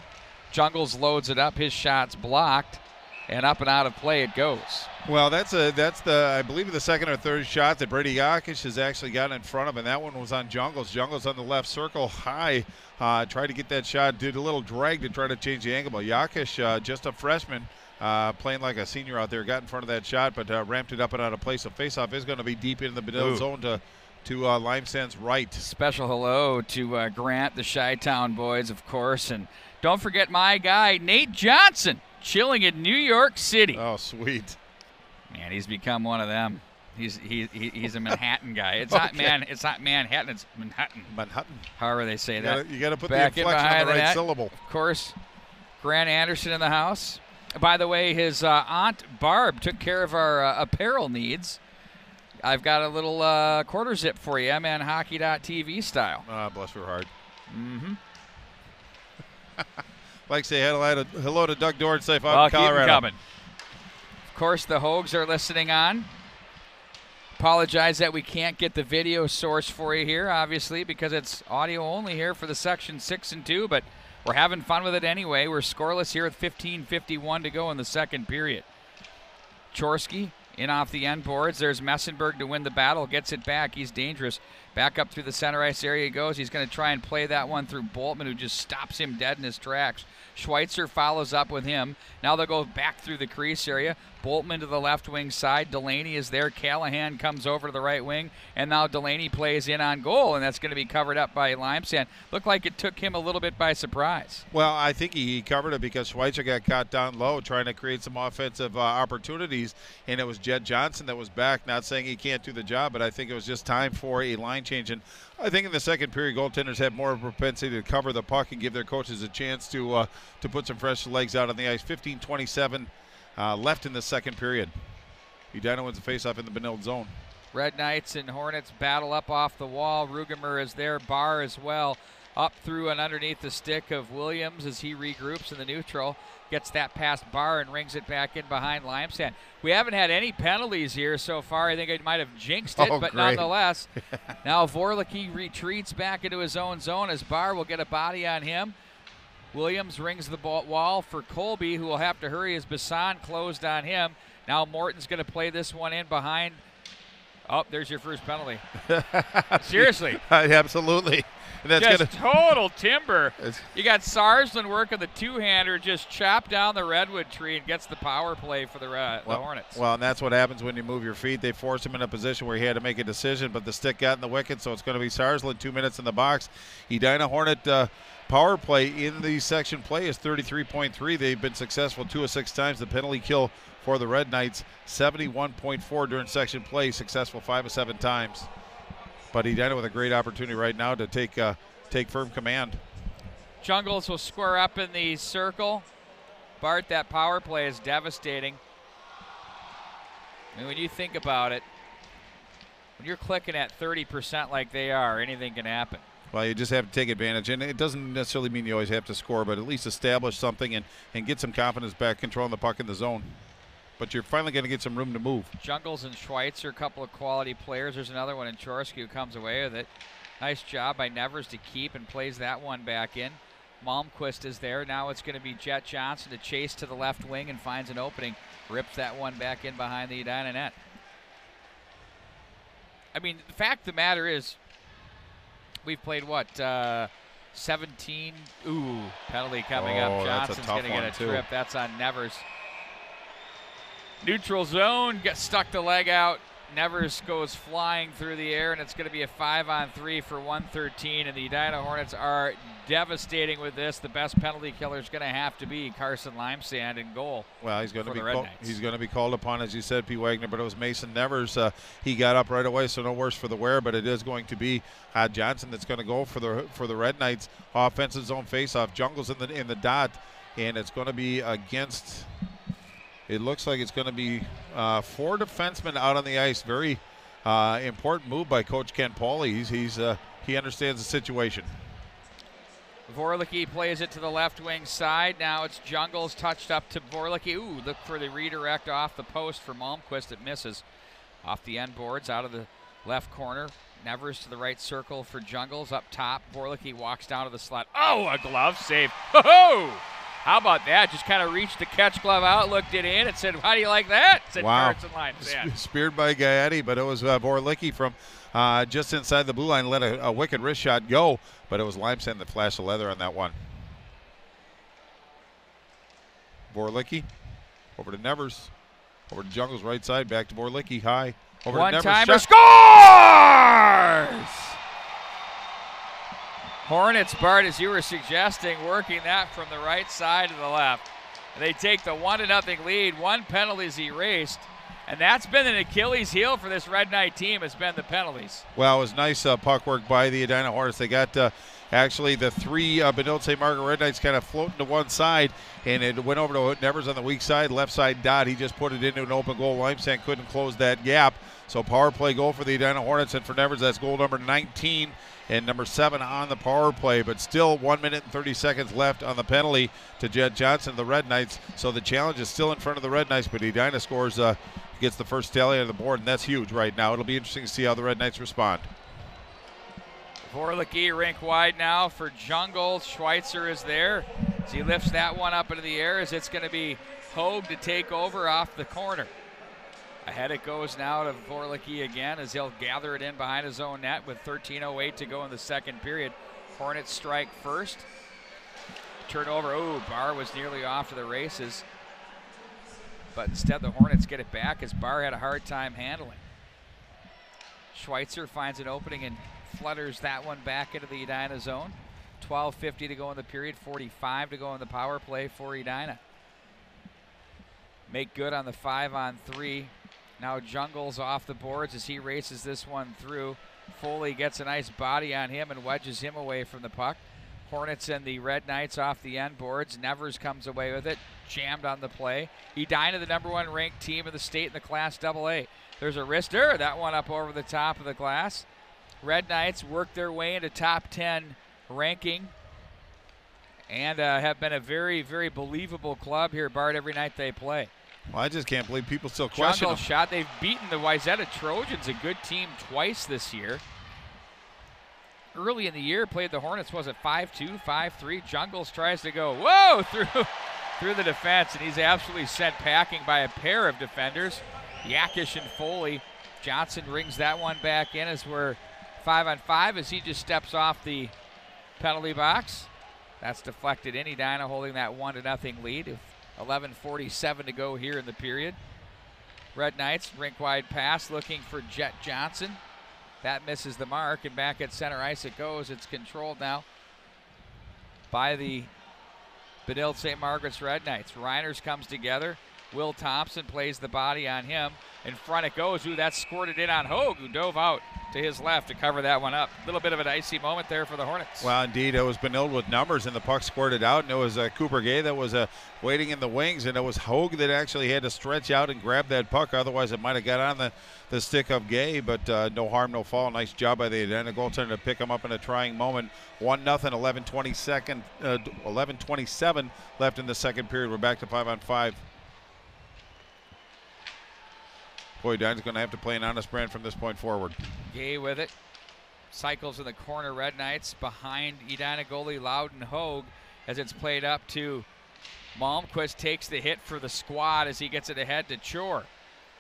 Jungles loads it up. His shot's blocked, and up and out of play it goes. Well, that's I believe the second or third shot that Brady Yakish has actually got in front of, and that one was on Jungles. Jungles on the left circle high, tried to get that shot, did a little drag to try to change the angle, but Yakish, just a freshman, playing like a senior out there, got in front of that shot, but ramped it up and out of play. So faceoff is going to be deep in the Benilde zone to Limesand's right. Special hello to Grant, the Chi-Town boys, of course. And don't forget my guy, Nate Johnson, chilling in New York City. Oh, sweet. Man, he's become one of them. He's a Manhattan guy. It's not Manhattan, it's Manhattan. Manhattan. However they say that. You got to put the inflection on the right syllable. Of course, Grant Anderson in the house. By the way, his aunt Barb took care of our apparel needs. I've got a little quarter zip for you, mnhockey.tv style. Bless her heart. Mm-hmm. Like to say hello to Doug Dorn, safe out in Colorado. Keep 'em coming. Of course, the Hogs are listening on. Apologize that we can't get the video source for you here, obviously, because it's audio only here for the section 6 and 2, but we're having fun with it anyway. We're scoreless here with 15:51 to go in the second period. Chorski in off the end boards. There's Messenberg to win the battle. Gets it back. He's dangerous. Back up through the center ice area he goes. He's going to try and play that one through Boltman, who just stops him dead in his tracks. Schweitzer follows up with him. Now they'll go back through the crease area. Boltman to the left wing side. Delaney is there. Callahan comes over to the right wing. And now Delaney plays in on goal, and that's going to be covered up by Limesand. Looked like it took him a little bit by surprise. Well, I think he covered it because Schweitzer got caught down low trying to create some offensive opportunities, and it was Jed Johnson that was back. Not saying he can't do the job, but I think it was just time for a line change. And I think in the second period, goaltenders have more propensity to cover the puck and give their coaches a chance to put some fresh legs out on the ice. 15:27 left in the second period. Edina wins the faceoff in the Benilde zone. Red Knights and Hornets battle up off the wall. Rugemer is there, Barr as well. Up through and underneath the stick of Williams as he regroups in the neutral. Gets that past Barr and rings it back in behind Limesand. We haven't had any penalties here so far. I think I might have jinxed it, but great. Nonetheless. Now Vorlicki retreats back into his own zone as Barr will get a body on him. Williams rings the wall for Colby, who will have to hurry as Bassan closed on him. Now Morton's going to play this one in behind. Oh, there's your first penalty. Seriously. Absolutely. And that's just total timber. You got Sarsland working the two-hander, just chopped down the redwood tree and gets the power play for the Hornets. Well, and that's what happens when you move your feet. They forced him in a position where he had to make a decision, but the stick got in the wicket, so it's going to be Sarsland, 2 minutes in the box. Edina Hornet power play in the section play is 33.3. They've been successful 2 of 6 times. The penalty kill for the Red Knights, 71.4 during section play, successful 5 of 7 times. But Edina with a great opportunity right now to take firm command. Jungles will square up in the circle. Bart, that power play is devastating. I mean, when you think about it, when you're clicking at 30% like they are, anything can happen. Well, you just have to take advantage, and it doesn't necessarily mean you always have to score, but at least establish something and get some confidence back, controlling the puck in the zone. But you're finally going to get some room to move. Jungles and Schweitzer, a couple of quality players. There's another one in Chorski who comes away with it. Nice job by Nevers to keep and plays that one back in. Malmquist is there. Now it's going to be Jet Johnson to chase to the left wing and finds an opening. Rips that one back in behind the Edina net. I mean, the fact of the matter is, we've played what, 17? Ooh, penalty coming up. Johnson's going to get a trip. That's on Nevers. Neutral zone, gets stuck the leg out. Nevers goes flying through the air, and it's going to be a 5-on-3 for 113. And the Edina Hornets are devastating with this. The best penalty killer is going to have to be Carson Limesand in goal. Well, he's going to be called upon, as you said, P. Wagner, but it was Mason Nevers. He got up right away, so no worse for the wear. But it is going to be Johnson that's going to go for the Red Knights offensive zone faceoff. Jungle's in the dot, and it's going to be against. It looks like it's going to be 4 defensemen out on the ice. Very important move by Coach Ken Pauley. He understands the situation. Vorlicki plays it to the left wing side. Now it's Jungles touched up to Vorlicki. Ooh, look for the redirect off the post for Malmquist. It misses. Off the end boards, out of the left corner. Nevers to the right circle for Jungles. Up top, Vorlicki walks down to the slot. Oh, a glove save. Ho-ho! How about that? Just kind of reached the catch glove out, looked it in, and said, how do you like that? Said wow. Carson Limesand. Speared by Gaetti, but it was Vorlicki from just inside the blue line, let a wicked wrist shot go, but it was Limesand that flashed the leather on that one. Vorlicki over to Nevers, over to Jungle's right side, back to Vorlicki, high. Over to Nevers. One-timer, scores! Hornets, Bart, as you were suggesting, working that from the right side to the left. They take the 1-0 lead. 1 penalty is erased, and that's been an Achilles heel for this Red Knight team, has been the penalties. Well, it was nice puck work by the Edina Hornets. They got actually the 3 Benilde St. Margaret Red Knights kind of floating to one side, and it went over to Nevers on the weak side, left side dot. He just put it into an open goal. Limesand couldn't close that gap. So power play goal for the Edina Hornets, and for Nevers, that's goal number 19 and number 7 on the power play. But still 1 minute and 30 seconds left on the penalty to Jed Johnson, the Red Knights. So the challenge is still in front of the Red Knights, but Edina scores gets the first tally on the board, and that's huge right now. It'll be interesting to see how the Red Knights respond. Vorlicke rink wide now for Jungle. Schweitzer is there as he lifts that one up into the air as it's going to be Hogue to take over off the corner. Ahead it goes now to Vorlicke again as he'll gather it in behind his own net with 13:08 to go in the second period. Hornets strike first. Turnover. Oh, Barr was nearly off to the races. But instead the Hornets get it back as Barr had a hard time handling. Schweitzer finds an opening and flutters that one back into the Edina zone. 12:50 to go in the period, 45 to go in the power play for Edina. Make good on the 5-on-3. Now Jungle's off the boards as he races this one through. Foley gets a nice body on him and wedges him away from the puck. Hornets and the Red Knights off the end boards. Nevers comes away with it, jammed on the play. Edina, the #1 ranked team in the state in the Class AA. There's a wrister, that one up over the top of the glass. Red Knights work their way into top 10 ranking and have been a very, very believable club here, Bart, every night they play. Well, I just can't believe people still question them. Shot. They've beaten the Wayzata Trojans, a good team, twice this year. Early in the year, played the Hornets, was it 5-2, 5-3? Jungles tries to go, whoa, through the defense, and he's absolutely sent packing by a pair of defenders, Yakish and Foley. Johnson rings that one back in as we're 5-on-5 as he just steps off the penalty box. That's deflected in. Edina holding that 1-0 lead with 11:47 to go here in the period. Red Knights, rink-wide pass looking for Jet Johnson. That misses the mark, and back at center ice it goes. It's controlled now by the Benilde St. Margaret's Red Knights. Reiners comes together. Will Thompson plays the body on him. In front it goes. Ooh, that's squirted in on Hogue, who dove out to his left to cover that one up. A little bit of an icy moment there for the Hornets. Well, indeed, it was Benilde with numbers, and the puck squirted out, and it was Cooper Gay that was waiting in the wings, and it was Hogue that actually had to stretch out and grab that puck. Otherwise, it might have got on the stick of Gay, but no harm, no foul. Nice job by the Edina goaltender to pick him up in a trying moment. 1-0, 11:27 left in the second period. We're back to 5-on-5. Boy, Edina's going to have to play an honest brand from this point forward. Gay with it. Cycles in the corner. Red Knights behind Edina goalie Loudon Hogue as it's played up to Malmquist. Takes the hit for the squad as he gets it ahead to Chor,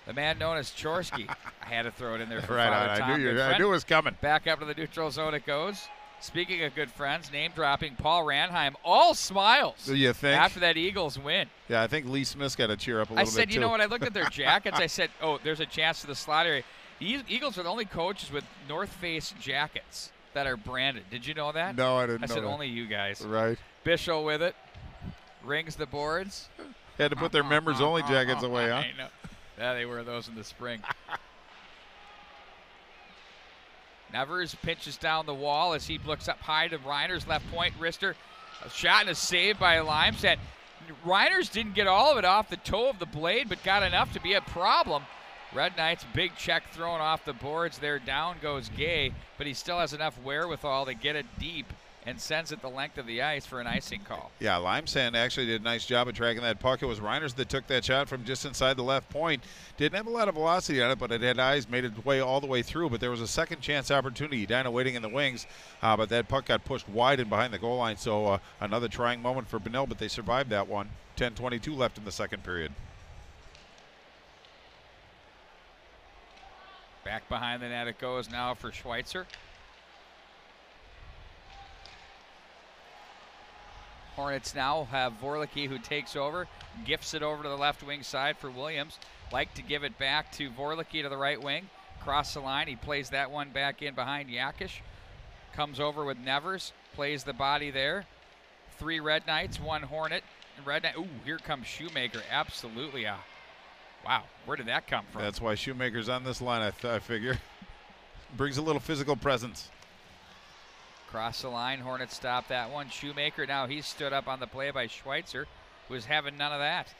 the man known as Chorsky. I had to throw it in there for right Father on. Tom. I knew it was coming. Back up to the neutral zone it goes. Speaking of good friends, name dropping Paul Ranheim, all smiles. Do you think? After that Eagles win. Yeah, I think Lee Smith's got to cheer up a little bit, I said, too. you know what, I looked at their jackets, I said, oh, there's a chance to the slot area. The Eagles are the only coaches with North Face jackets that are branded. Did you know that? No, I didn't know I said, that. only you guys. Right. Bishop with it. Rings the boards. Had to put their members-only jackets away, huh? I know. Yeah, they wear those in the spring. Nevers pinches down the wall as he looks up high to Reiner's left point. Wrister, a shot and a save by Limestad. Reiners didn't get all of it off the toe of the blade, but got enough to be a problem. Red Knights, big check thrown off the boards there. Down goes Gay, but he still has enough wherewithal to get it deep and sends it the length of the ice for an icing call. Yeah, Limestad actually did a nice job of tracking that puck. It was Reiners that took that shot from just inside the left point. Didn't have a lot of velocity on it, but it had eyes, made its way all the way through. But there was a second chance opportunity. Edina waiting in the wings, but that puck got pushed wide and behind the goal line. So another trying moment for Benilde, but they survived that one. 10:22 left in the second period. Back behind the net it goes now for Schweitzer. Hornets now have Vorlicke who takes over, gifts it over to the left wing side for Williams. Like to give it back to Vorlicke to the right wing. Cross the line, he plays that one back in behind Yakish. Comes over with Nevers, plays the body there. 3 Red Knights, 1 Hornet. Red Knight, ooh, here comes Shoemaker, absolutely. Wow, where did that come from? That's why Shoemaker's on this line, I figure. Brings a little physical presence. Cross the line, Hornets stop that one. Shoemaker, now he's stood up on the play by Schweitzer, who was having none of that.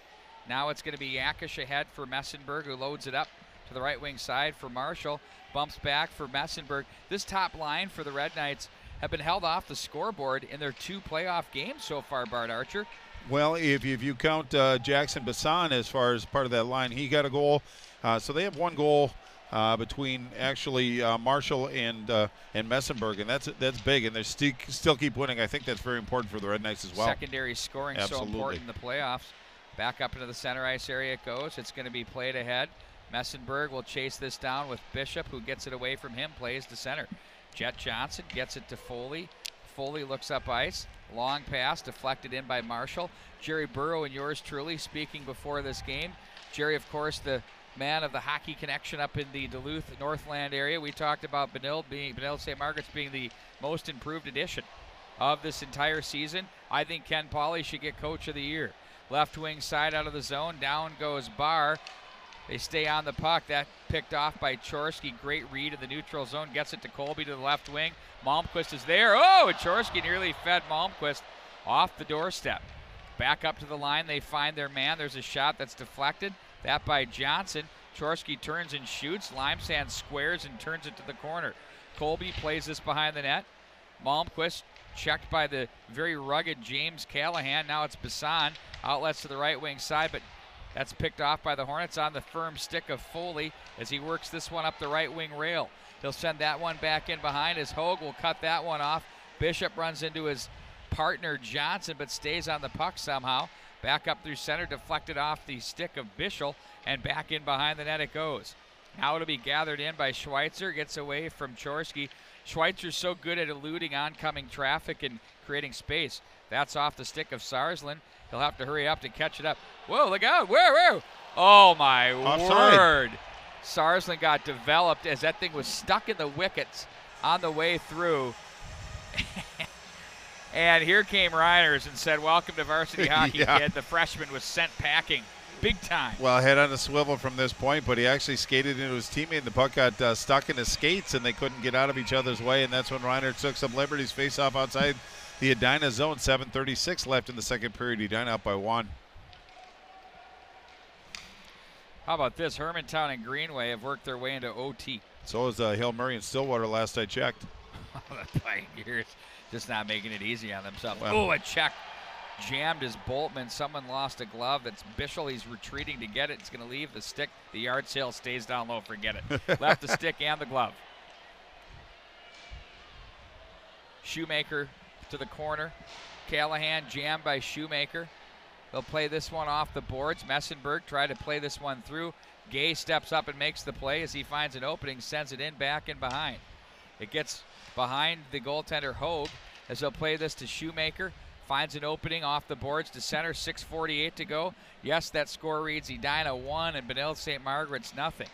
Now it's going to be Yakish ahead for Messenberg, who loads it up to the right wing side for Marshall. Bumps back for Messenberg. This top line for the Red Knights have been held off the scoreboard in their 2 playoff games so far, Bart Archer. Well, if you count Jackson Bassan as far as part of that line, he got a goal. So they have one goal between actually Marshall and Messenberg, and that's big. And they still keep winning. I think that's very important for the Red Knights as well. Secondary scoring so important in the playoffs. Back up into the center ice area it goes. It's going to be played ahead. Messenberg will chase this down with Bishop, who gets it away from him, plays to center. Jet Johnson gets it to Foley. Foley looks up ice. Long pass deflected in by Marshall. Jerry Burrow and yours truly speaking before this game. Jerry, of course, the man of the hockey connection up in the Duluth Northland area. We talked about Benilde St. Margaret's being the most improved edition of this entire season. I think Ken Pauley should get Coach of the Year. Left wing side out of the zone. Down goes Barr. They stay on the puck. That picked off by Chorsky. Great read in the neutral zone. Gets it to Colby to the left wing. Malmquist is there. Oh, and Chorsky nearly fed Malmquist off the doorstep. Back up to the line. They find their man. There's a shot that's deflected. That by Johnson. Chorsky turns and shoots. Limesand squares and turns it to the corner. Colby plays this behind the net. Malmquist checked by the very rugged James Callahan. Now it's Bassan. Outlets to the right wing side, but that's picked off by the Hornets on the firm stick of Foley as he works this one up the right wing rail. He'll send that one back in behind as Hogue will cut that one off. Bishop runs into his partner Johnson but stays on the puck somehow. Back up through center, deflected off the stick of Bischel, and back in behind the net it goes. Now it'll be gathered in by Schweitzer, gets away from Chorsky. Schweitzer's so good at eluding oncoming traffic and creating space. That's off the stick of Sarsland. He'll have to hurry up to catch it up. Whoa, look out. Whoa. Oh, my word. Sarsland got developed as that thing was stuck in the wickets on the way through. And here came Reiners and said, welcome to varsity hockey, kid. The freshman was sent packing big time. Well, head on a swivel from this point, but he actually skated into his teammate, and the puck got stuck in his skates, and they couldn't get out of each other's way, and that's when Reiner took some liberties, face off outside the Edina zone. 7:36 left in the second period. Edina up by 1. How about this? Hermantown and Greenway have worked their way into OT. So is Hill Murray and Stillwater last I checked. The Pioneers just not making it easy on themselves. Well, oh, a check. Jammed his Boltman. Someone lost a glove. That's Bischel. He's retreating to get it. It's going to leave the stick. The yard sale stays down low. Forget it. Left the stick and the glove. Shoemaker to the corner. Callahan jammed by Shoemaker. They'll play this one off the boards. Messenberg tried to play this one through. Gay steps up and makes the play as he finds an opening, sends it in, back and behind. It gets behind the goaltender Hogue as they'll play this to Shoemaker. Finds an opening off the boards to center, 6:48 to go. Yes, that score reads Edina 1 and Benilde St. Margaret's nothing.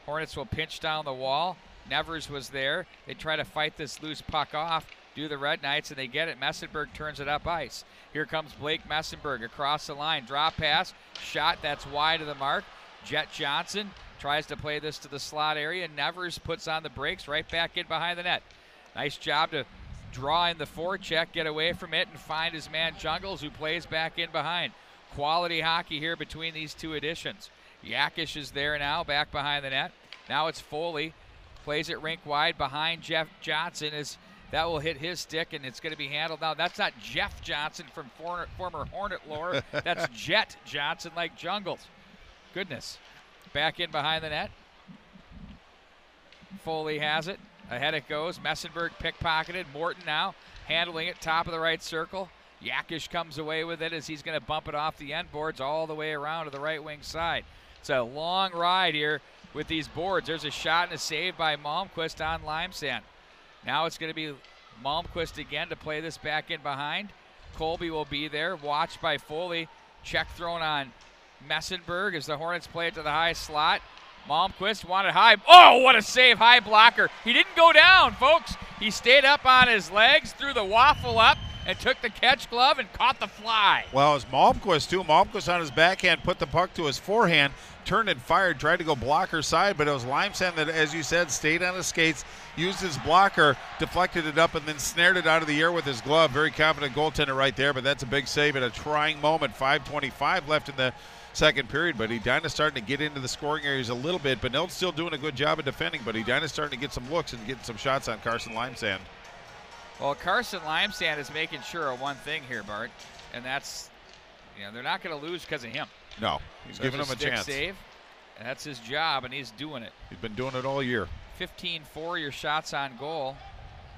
Hornets will pinch down the wall. Nevers was there. They try to fight this loose puck off. Do the Red Knights, and they get it. Messenberg turns it up ice. Here comes Blake Messenberg across the line. Drop pass, shot, that's wide of the mark. Jet Johnson tries to play this to the slot area. Nevers puts on the brakes, right back in behind the net. Nice job to draw in the forecheck, get away from it, and find his man Jungles, who plays back in behind. Quality hockey here between these two additions. Yakish is there now, back behind the net. Now it's Foley. Plays it rink wide behind Jeff Johnson as that will hit his stick, and it's going to be handled now. That's not Jeff Johnson from former Hornet lore. That's Jet Johnson like Jungles. Goodness. Back in behind the net. Foley has it. Ahead it goes. Messenberg pickpocketed. Morton now handling it, top of the right circle. Yakish comes away with it as he's going to bump it off the end boards all the way around to the right wing side. It's a long ride here with these boards. There's a shot and a save by Malmquist on Limesand. Now it's going to be Malmquist again to play this back in behind. Colby will be there, watched by Foley. Check thrown on Messenberg as the Hornets play it to the high slot. Malmquist wanted high. Oh, what a save, high blocker. He didn't go down, folks. He stayed up on his legs, threw the waffle up, and took the catch glove and caught the fly. Well, it was Malmquist, too. Malmquist on his backhand put the puck to his forehand, turned and fired, tried to go blocker side, but it was Limesand that, as you said, stayed on his skates, used his blocker, deflected it up, and then snared it out of the air with his glove. Very confident goaltender right there, but that's a big save at a trying moment. 5:25 left in the second period, but Edina's starting to get into the scoring areas a little bit. Benilde's still doing a good job of defending, but Edina's starting to get some looks and getting some shots on Carson Limesand. Well, Carson Limesand is making sure of one thing here, Bart, and that's, they're not going to lose because of him. No, he's giving him a chance. Save. That's his job, and he's doing it. He's been doing it all year. 15-4 your shots on goal.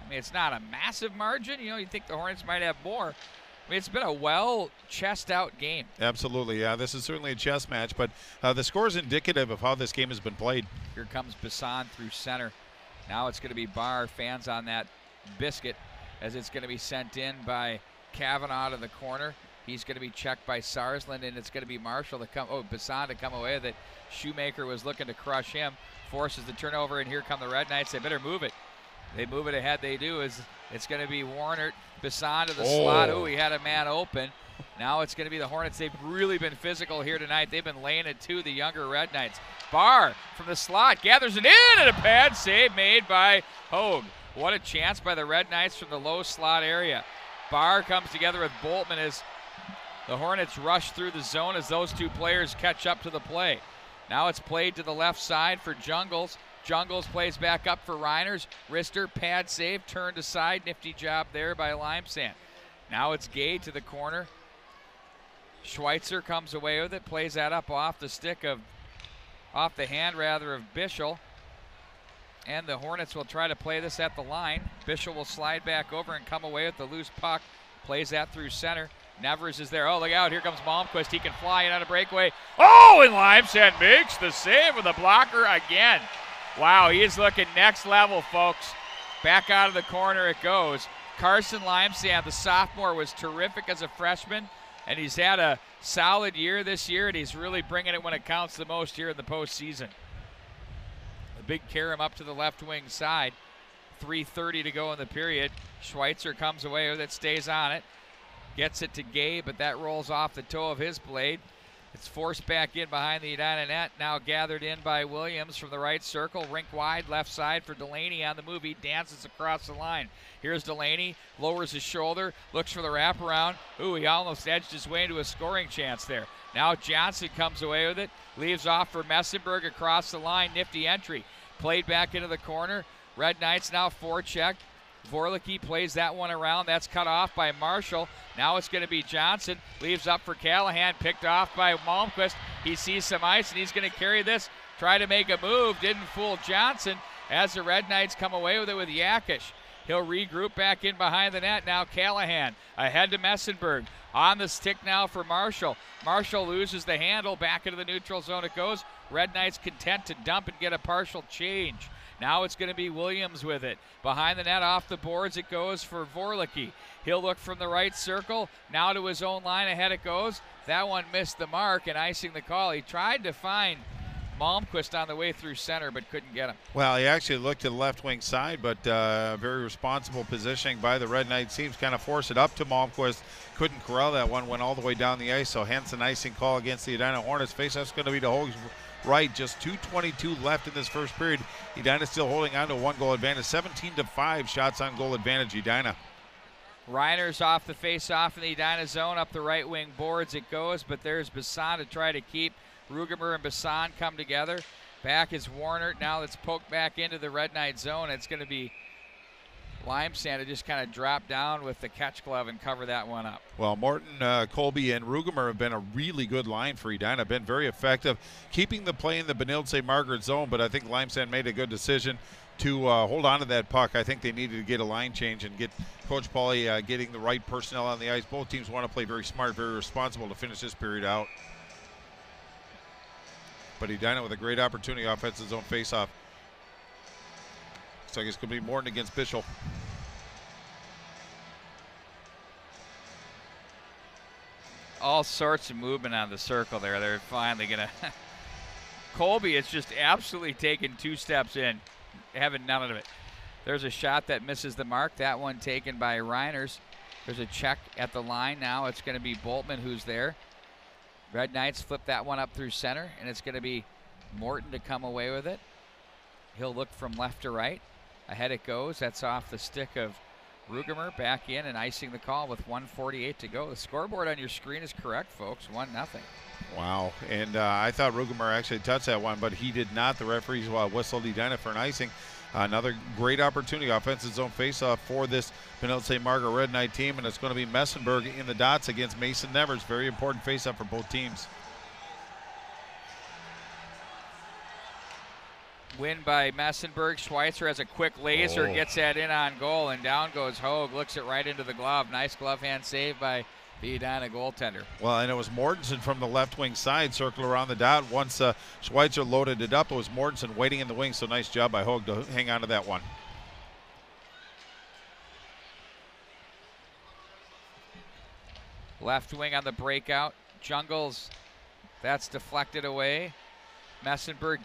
I mean, it's not a massive margin. You'd think the Hornets might have more. I mean, it's been a well-chest-out game. Absolutely, yeah. This is certainly a chess match, but the score is indicative of how this game has been played. Here comes Bassan through center. Now it's going to be Barr, fans on that biscuit, as it's going to be sent in by Kavanaugh to the corner. He's going to be checked by Sarsland, and it's going to be Marshall to come. Oh, Bassan to come away with it. Shoemaker was looking to crush him, forces the turnover, and here come the Red Knights. They better move it. They move it ahead. They do. It's going to be Warner, Bassan to the slot. Oh, he had a man open. Now it's going to be the Hornets. They've really been physical here tonight. They've been laying it to the younger Red Knights. Barr from the slot gathers it in, and a pad save made by Hogue. What a chance by the Red Knights from the low slot area. Barr comes together with Boltman as the Hornets rush through the zone as those two players catch up to the play. Now it's played to the left side for Jungles. Jungles plays back up for Reiners. Rister, pad save, turned aside. Nifty job there by Limesand. Now it's Gay to the corner. Schweitzer comes away with it, plays that up off the hand of Bischel. And the Hornets will try to play this at the line. Bischel will slide back over and come away with the loose puck. Plays that through center. Nevers is there. Oh, look out. Here comes Malmquist. He can fly in on a breakaway. Oh, and Limesand makes the save with the blocker again. Wow, he is looking next level, folks. Back out of the corner it goes. Carson Limesand, the sophomore, was terrific as a freshman, and he's had a solid year this year, and he's really bringing it when it counts the most here in the postseason. A big carom up to the left wing side. 3:30 to go in the period. Schweitzer comes away with it, stays on it. Gets it to Gay, but that rolls off the toe of his blade. It's forced back in behind the Edina net, now gathered in by Williams from the right circle. Rink wide, left side for Delaney on the move. He dances across the line. Here's Delaney, lowers his shoulder, looks for the wraparound. Ooh, he almost edged his way into a scoring chance there. Now Johnson comes away with it, leaves off for Messenberg across the line. Nifty entry. Played back into the corner. Red Knights now forechecked. Vorlicki plays that one around. That's cut off by Marshall. Now it's going to be Johnson. Leaves up for Callahan. Picked off by Malmquist. He sees some ice, and he's going to carry this. Try to make a move. Didn't fool Johnson as the Red Knights come away with it with Yakish. He'll regroup back in behind the net. Now Callahan ahead to Messenberg. On the stick now for Marshall. Marshall loses the handle. Back into the neutral zone it goes. Red Knights content to dump and get a partial change. Now it's going to be Williams with it. Behind the net, off the boards, it goes for Vorlicki. He'll look from the right circle. Now to his own line, ahead it goes. That one missed the mark and icing the call. He tried to find Malmquist on the way through center, but couldn't get him. Well, he actually looked to the left wing side, but very responsible positioning by the Red Knight teams. Kind of forced it up to Malmquist. Couldn't corral that one. Went all the way down the ice, so hence an icing call against the Edina Hornets. Faceoff's going to be to Hogue's right. Just 2:22 left in this first period. Edina still holding on to a 1-goal advantage. 17-5 shots on goal advantage, Edina. Reiners off the face-off in the Edina zone. Up the right wing boards it goes, but there's Bassan to try to keep. Rugemer and Bassan come together. Back is Warner. Now let's poke back into the Red Knight zone. It's going to be Limesand to just kind of drop down with the catch glove and cover that one up. Well, Morton, Colby, and Rugemer have been a really good line for Edina. Been very effective keeping the play in the Benilde Margaret zone, but I think Limesand made a good decision to hold on to that puck. I think they needed to get a line change and get Coach Pauly getting the right personnel on the ice. Both teams want to play very smart, very responsible to finish this period out. But Edina with a great opportunity, offensive zone faceoff. Looks like it's going to be Morton against Bischel. All sorts of movement on the circle there. They're finally going to. Colby is just absolutely taken 2 steps in, having none of it. There's a shot that misses the mark. That one taken by Reiners. There's a check at the line now. It's going to be Boltman who's there. Red Knights flip that one up through center, and it's going to be Morton to come away with it. He'll look from left to right. Ahead it goes. That's off the stick of Rugemer. Back in and icing the call with 1:48 to go. The scoreboard on your screen is correct, folks. 1-0. Wow. And I thought Rugemer actually touched that one, but he did not. The referees whistled Edina for an icing. Another great opportunity, offensive zone faceoff for this Benilde St. Margaret Red Knight team, and it's going to be Messenberg in the dots against Mason Nevers. Very important faceoff for both teams. Win by Messenberg. Schweitzer has a quick laser, gets that in on goal, and down goes Hogue, looks it right into the glove. Nice glove hand save by the Edina goaltender. Well, and it was Mortensen from the left wing side, circle around the dot. Once Schweitzer loaded it up, it was Mortensen waiting in the wing, so nice job by Hogue to hang on to that one. Left wing on the breakout. Jungles, that's deflected away. Messenberg,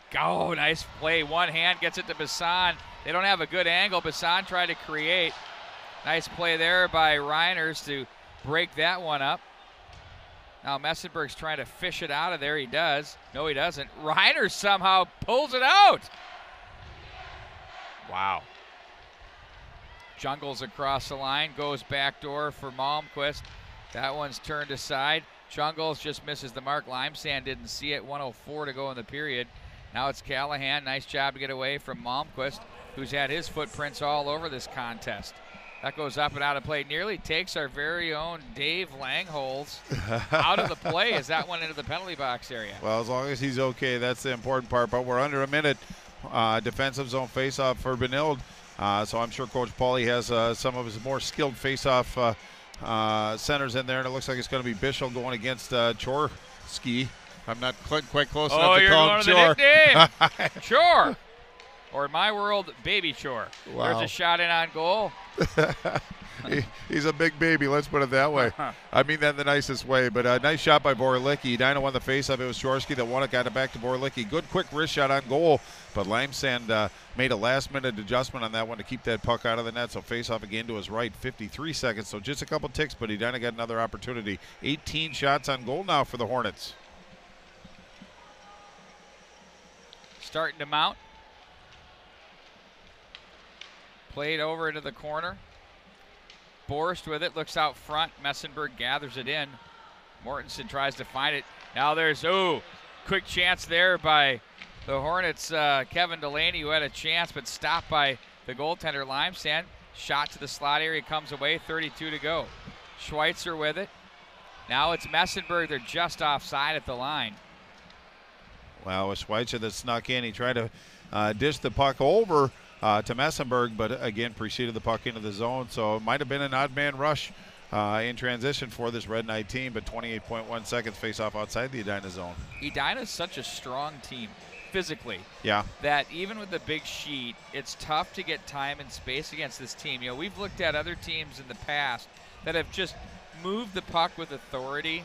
nice play. One hand gets it to Bassan. They don't have a good angle. Bassan tried to create. Nice play there by Reiners to break that one up. Now Messenberg's trying to fish it out of there. He does. No, he doesn't. Reiners somehow pulls it out. Wow. Jungles across the line, goes backdoor for Malmquist. That one's turned aside. Jungles just misses the mark. Limesand didn't see it. 1:04 to go in the period. Now it's Callahan. Nice job to get away from Malmquist, who's had his footprints all over this contest. That goes up and out of play. Nearly takes our very own Dave Langholz out of the play as that went into the penalty box area. Well, as long as he's okay, that's the important part. But we're under a minute. Defensive zone faceoff for Benilde. So I'm sure Coach Pauly has some of his more skilled faceoff centers in there, and it looks like it's going to be Bishop going against Chorski. I'm not quite close enough to call him Chor. The nickname. Chor, or in my world, Baby Chor. Wow. There's a shot in on goal. He's a big baby, let's put it that way. I mean that in the nicest way, but a nice shot by Borlicki. Edina won the faceoff. It was Chorski that won it, got it back to Borlicki. Good quick wrist shot on goal, but Limesand made a last-minute adjustment on that one to keep that puck out of the net, so faceoff again to his right, 53 seconds, so just a couple ticks, but Edina got another opportunity. 18 shots on goal now for the Hornets. Starting to mount. Played over into the corner. Borst with it, looks out front. Messenberg gathers it in. Mortensen tries to find it. Now there's, quick chance there by the Hornets. Kevin Delaney, who had a chance, but stopped by the goaltender Limesand. Shot to the slot area, comes away, 32 to go. Schweitzer with it. Now it's Messenberg. They're just offside at the line. Well, with Schweitzer that snuck in, he tried to dish the puck over to Messenberg, but again preceded the puck into the zone, so it might have been an odd man rush in transition for this Red Knight team, but 28.1 seconds face off outside the Edina zone. Edina is such a strong team physically, that even with the big sheet, it's tough to get time and space against this team. You know, we've looked at other teams in the past that have just moved the puck with authority,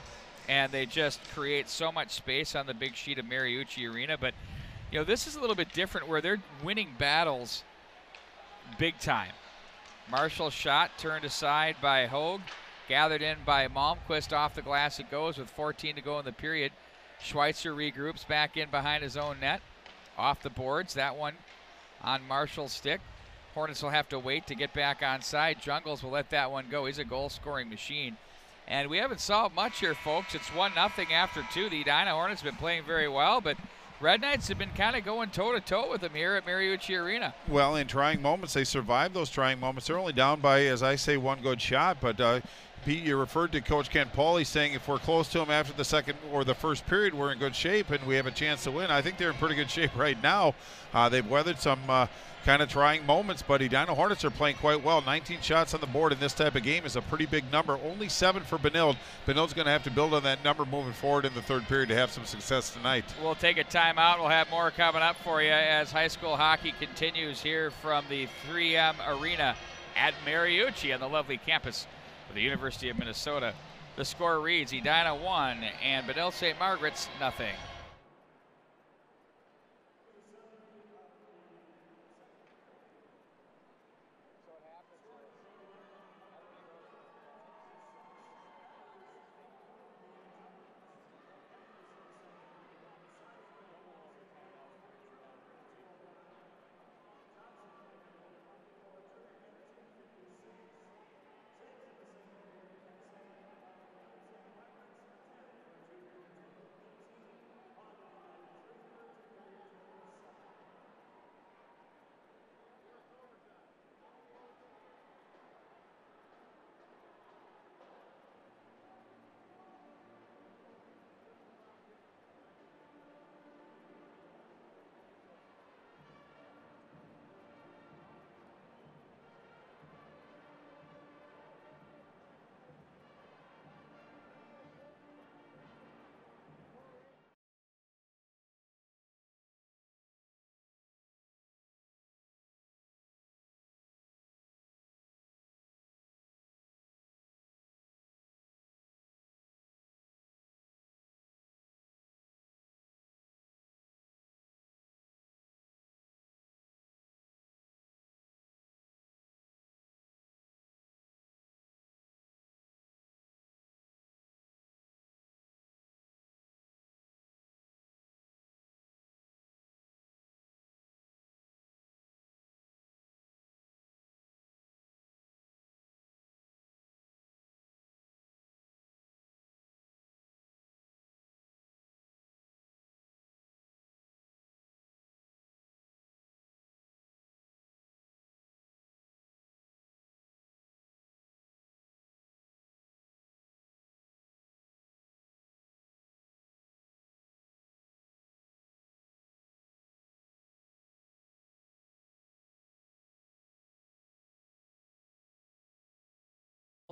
and they just create so much space on the big sheet of Mariucci Arena, but you know, this is a little bit different where they're winning battles big time. Marshall's shot turned aside by Hogue, gathered in by Malmquist. Off the glass it goes with 14 to go in the period. Schweitzer regroups back in behind his own net. Off the boards, that one on Marshall's stick. Hornets will have to wait to get back onside. Jungles will let that one go. He's a goal-scoring machine. And we haven't solved much here, folks. It's 1-0 after 2. The Edina Hornets have been playing very well, but Red Knights have been kind of going toe-to-toe with them here at Mariucci Arena. Well, in trying moments, they survived those trying moments. They're only down by, as I say, one good shot. But, Pete, you referred to Coach Ken Pauly saying if we're close to him after the second or the first period, we're in good shape and we have a chance to win. I think they're in pretty good shape right now. They've weathered some kind of trying moments, but Edina Hornets are playing quite well. 19 shots on the board in this type of game is a pretty big number. Only 7 for Benilde. Benilde's going to have to build on that number moving forward in the third period to have some success tonight. We'll take a timeout. We'll have more coming up for you as high school hockey continues here from the 3M Arena at Mariucci on the lovely campus of the University of Minnesota. The score reads Edina 1 and Benilde St. Margaret's 0.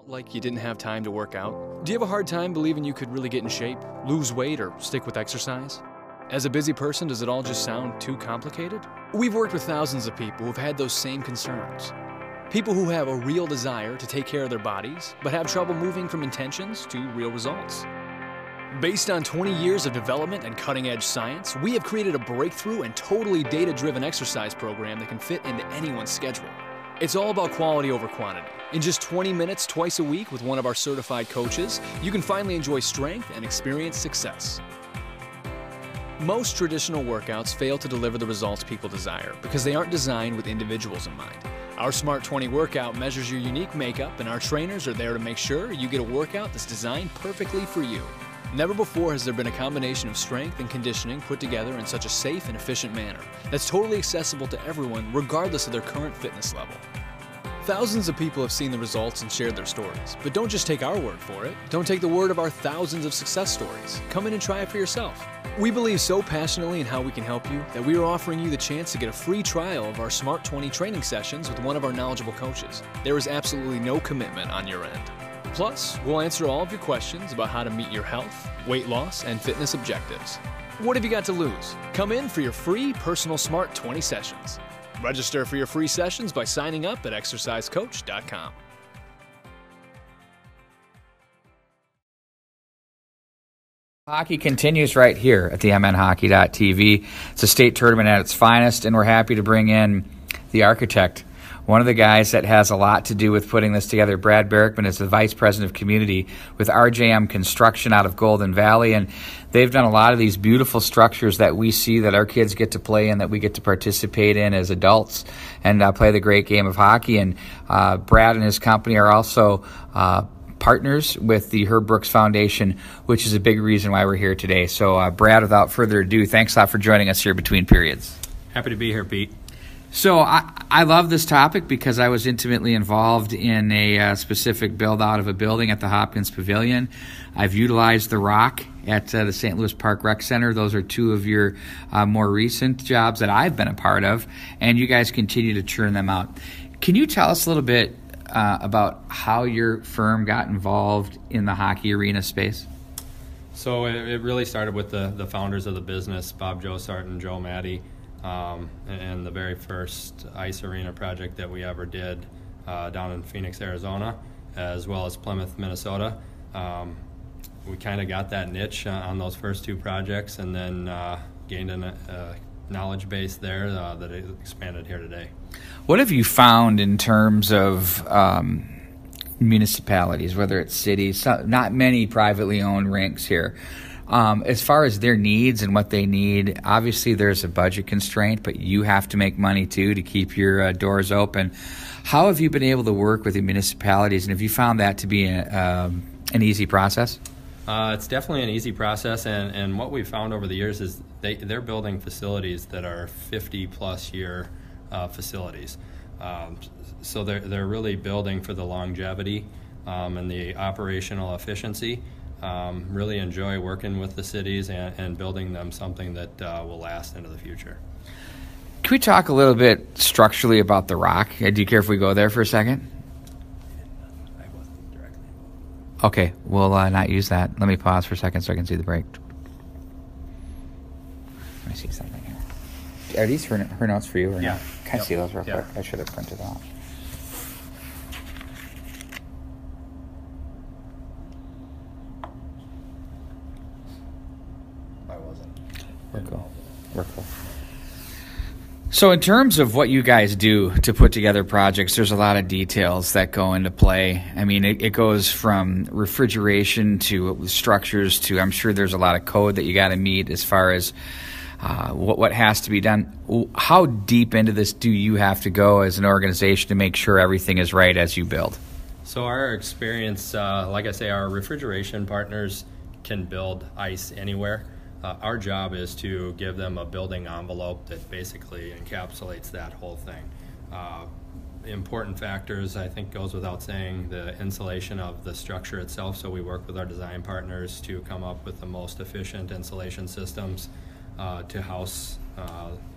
felt like you didn't have time to work out? Do you have a hard time believing you could really get in shape, lose weight, or stick with exercise? As a busy person, does it all just sound too complicated? We've worked with thousands of people who've had those same concerns. People who have a real desire to take care of their bodies, but have trouble moving from intentions to real results. Based on 20 years of development and cutting-edge science, we have created a breakthrough and totally data-driven exercise program that can fit into anyone's schedule. It's all about quality over quantity. In just 20 minutes twice a week with one of our certified coaches, you can finally enjoy strength and experience success. Most traditional workouts fail to deliver the results people desire because they aren't designed with individuals in mind. Our Smart 20 workout measures your unique makeup, and our trainers are there to make sure you get a workout that's designed perfectly for you. Never before has there been a combination of strength and conditioning put together in such a safe and efficient manner that's totally accessible to everyone regardless of their current fitness level. Thousands of people have seen the results and shared their stories, but don't just take our word for it. Don't take the word of our thousands of success stories. Come in and try it for yourself. We believe so passionately in how we can help you that we are offering you the chance to get a free trial of our Smart 20 training sessions with one of our knowledgeable coaches. There is absolutely no commitment on your end. Plus, we'll answer all of your questions about how to meet your health, weight loss, and fitness objectives. What have you got to lose? Come in for your free personal Smart 20 sessions. Register for your free sessions by signing up at exercisecoach.com. Hockey continues right here at the mnhockey.tv. It's a state tournament at its finest, and we're happy to bring in the architect, one of the guys that has a lot to do with putting this together. Brad Berrickman is the Vice President of Community with RJM Construction out of Golden Valley, and they've done a lot of these beautiful structures that we see that our kids get to play in, that we get to participate in as adults and play the great game of hockey. And Brad and his company are also partners with the Herb Brooks Foundation, which is a big reason why we're here today. So, Brad, without further ado, thanks a lot for joining us here between periods. Happy to be here, Pete. So I love this topic because I was intimately involved in a specific build-out of a building at the Hopkins Pavilion. I've utilized the rock at the St. Louis Park Rec Center. Those are two of your more recent jobs that I've been a part of, and you guys continue to churn them out. Can you tell us a little bit about how your firm got involved in the hockey arena space? So it really started with the founders of the business, Bob Josart and Joe Maddie. And the very first ice arena project that we ever did down in Phoenix, Arizona, as well as Plymouth, Minnesota. We kind of got that niche on those first two projects, and then gained a knowledge base there that expanded here today. What have you found in terms of municipalities, whether it's cities, not many privately owned rinks here? As far as their needs and what they need, obviously there's a budget constraint, but you have to make money too to keep your doors open. How have you been able to work with the municipalities, and have you found that to be an easy process? It's definitely an easy process, and what we've found over the years is they're building facilities that are 50-plus year facilities. So they're really building for the longevity and the operational efficiency. Really enjoy working with the cities and building them something that will last into the future. Can we talk a little bit structurally about the rock? Do you care if we go there for a second? I wasn't directly involved. Okay, we'll not use that. Let me pause for a second so I can see the break. Let me see something here. Are these her notes for you or not? Can I see those real quick? I should have printed them out. We're cool. So in terms of what you guys do to put together projects, there's a lot of details that go into play. I mean, it goes from refrigeration to structures to, I'm sure there's a lot of code that you got to meet as far as what has to be done. How deep into this do you have to go as an organization to make sure everything is right as you build? So our experience, like I say, our refrigeration partners can build ice anywhere. Our job is to give them a building envelope that basically encapsulates that whole thing. Important factors, I think, goes without saying, the insulation of the structure itself. So we work with our design partners to come up with the most efficient insulation systems to house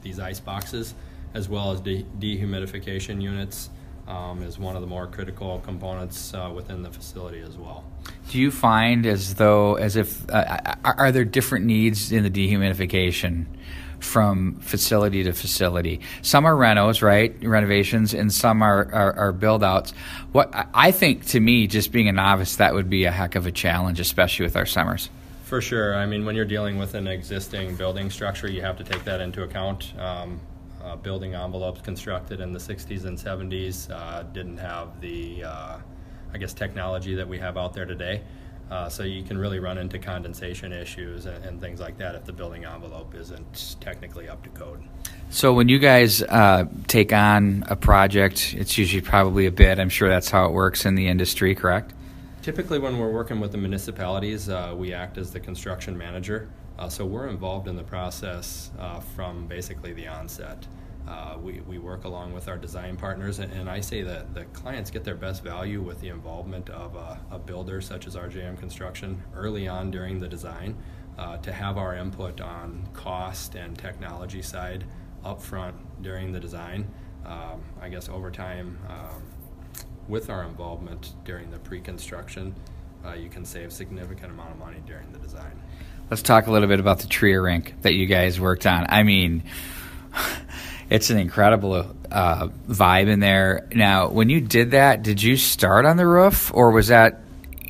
these ice boxes, as well as dehumidification units is one of the more critical components within the facility as well. Do you find are there different needs in the dehumidification from facility to facility? Some are renos, right, renovations, and some are build-outs. What I think, to me, just being a novice, that would be a heck of a challenge, especially with our summers. For sure. I mean, when you're dealing with an existing building structure, you have to take that into account. Building envelopes constructed in the 60s and 70s didn't have the, technology that we have out there today. So you can really run into condensation issues and things like that if the building envelope isn't technically up to code. So when you guys take on a project, it's usually probably a bid. I'm sure that's how it works in the industry, correct? Typically when we're working with the municipalities, we act as the construction manager. So we're involved in the process from basically the onset. We work along with our design partners, and I say that the clients get their best value with the involvement of a builder such as RJM Construction early on during the design, to have our input on cost and technology side up front during the design. Over time, with our involvement during the pre-construction, you can save significant amount of money during the design. Let's talk a little bit about the tree rink that you guys worked on. I mean, it's an incredible vibe in there. Now, when you did that, did you start on the roof, or was that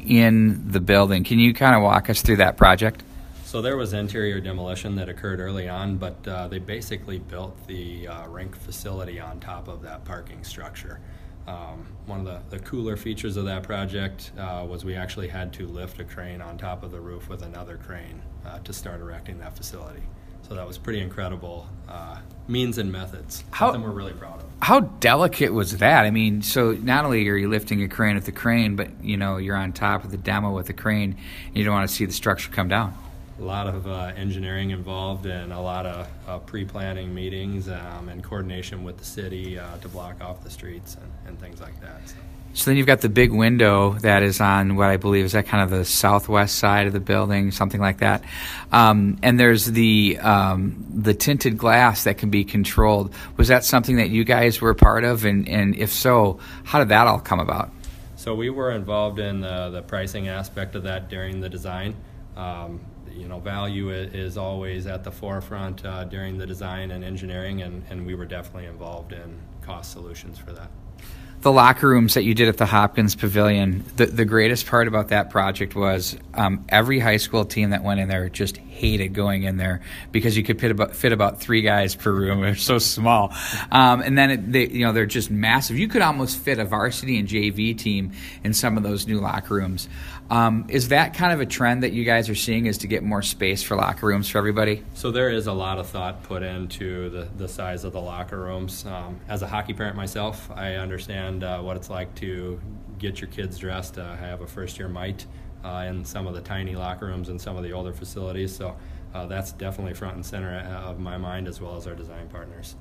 in the building? Can you kind of walk us through that project? So there was interior demolition that occurred early on, but they basically built the rink facility on top of that parking structure. One of the cooler features of that project was we actually had to lift a crane on top of the roof with another crane to start erecting that facility. So that was pretty incredible means and methods. Something we're really proud of. How delicate was that? I mean, so not only are you lifting a crane with the crane, but you're on top of the demo with the crane, and you don't want to see the structure come down. A lot of engineering involved, and a lot of pre-planning meetings and coordination with the city to block off the streets and things like that. So then you've got the big window that is on what I believe is that kind of the southwest side of the building, something like that. And there's the tinted glass that can be controlled. Was that something that you guys were a part of? And if so, how did that all come about? So we were involved in the pricing aspect of that during the design. Value is always at the forefront during the design and engineering, and we were definitely involved in cost solutions for that. The locker rooms that you did at the Hopkins Pavilion, the greatest part about that project was every high school team that went in there just hated going in there because you could fit about 3 guys per room. They're so small. And then they're just massive. You could almost fit a varsity and JV team in some of those new locker rooms. Is that kind of a trend that you guys are seeing, is to get more space for locker rooms for everybody? So there is a lot of thought put into the size of the locker rooms. As a hockey parent myself, I understand what it's like to get your kids dressed. I have a first-year mite in some of the tiny locker rooms in some of the older facilities. So that's definitely front and center of my mind, as well as our design partners.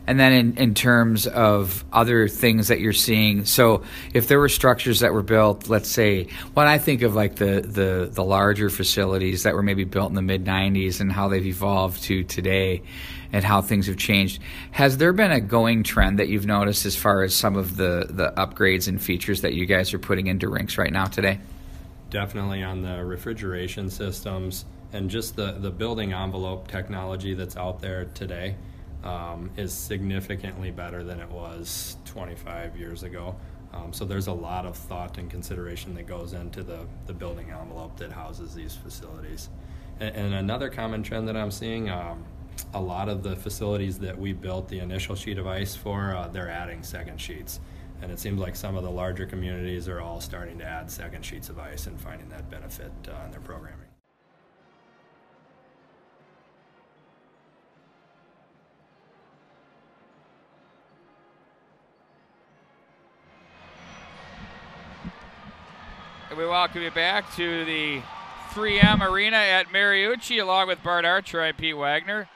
And then in terms of other things that you're seeing, so if there were structures that were built, let's say, when I think of like the larger facilities that were maybe built in the mid-'90s and how they've evolved to today and how things have changed, has there been a going trend that you've noticed as far as some of the upgrades and features that you guys are putting into rinks right now today? Definitely on the refrigeration systems and just the building envelope technology that's out there today. Is significantly better than it was 25 years ago. So there's a lot of thought and consideration that goes into the building envelope that houses these facilities. And another common trend that I'm seeing, a lot of the facilities that we built the initial sheet of ice for, they're adding second sheets. And it seems like some of the larger communities are all starting to add second sheets of ice and finding that benefit in their programming. We welcome you back to the 3M Arena at Mariucci, along with Bart Archer. I'm Pete Wagner.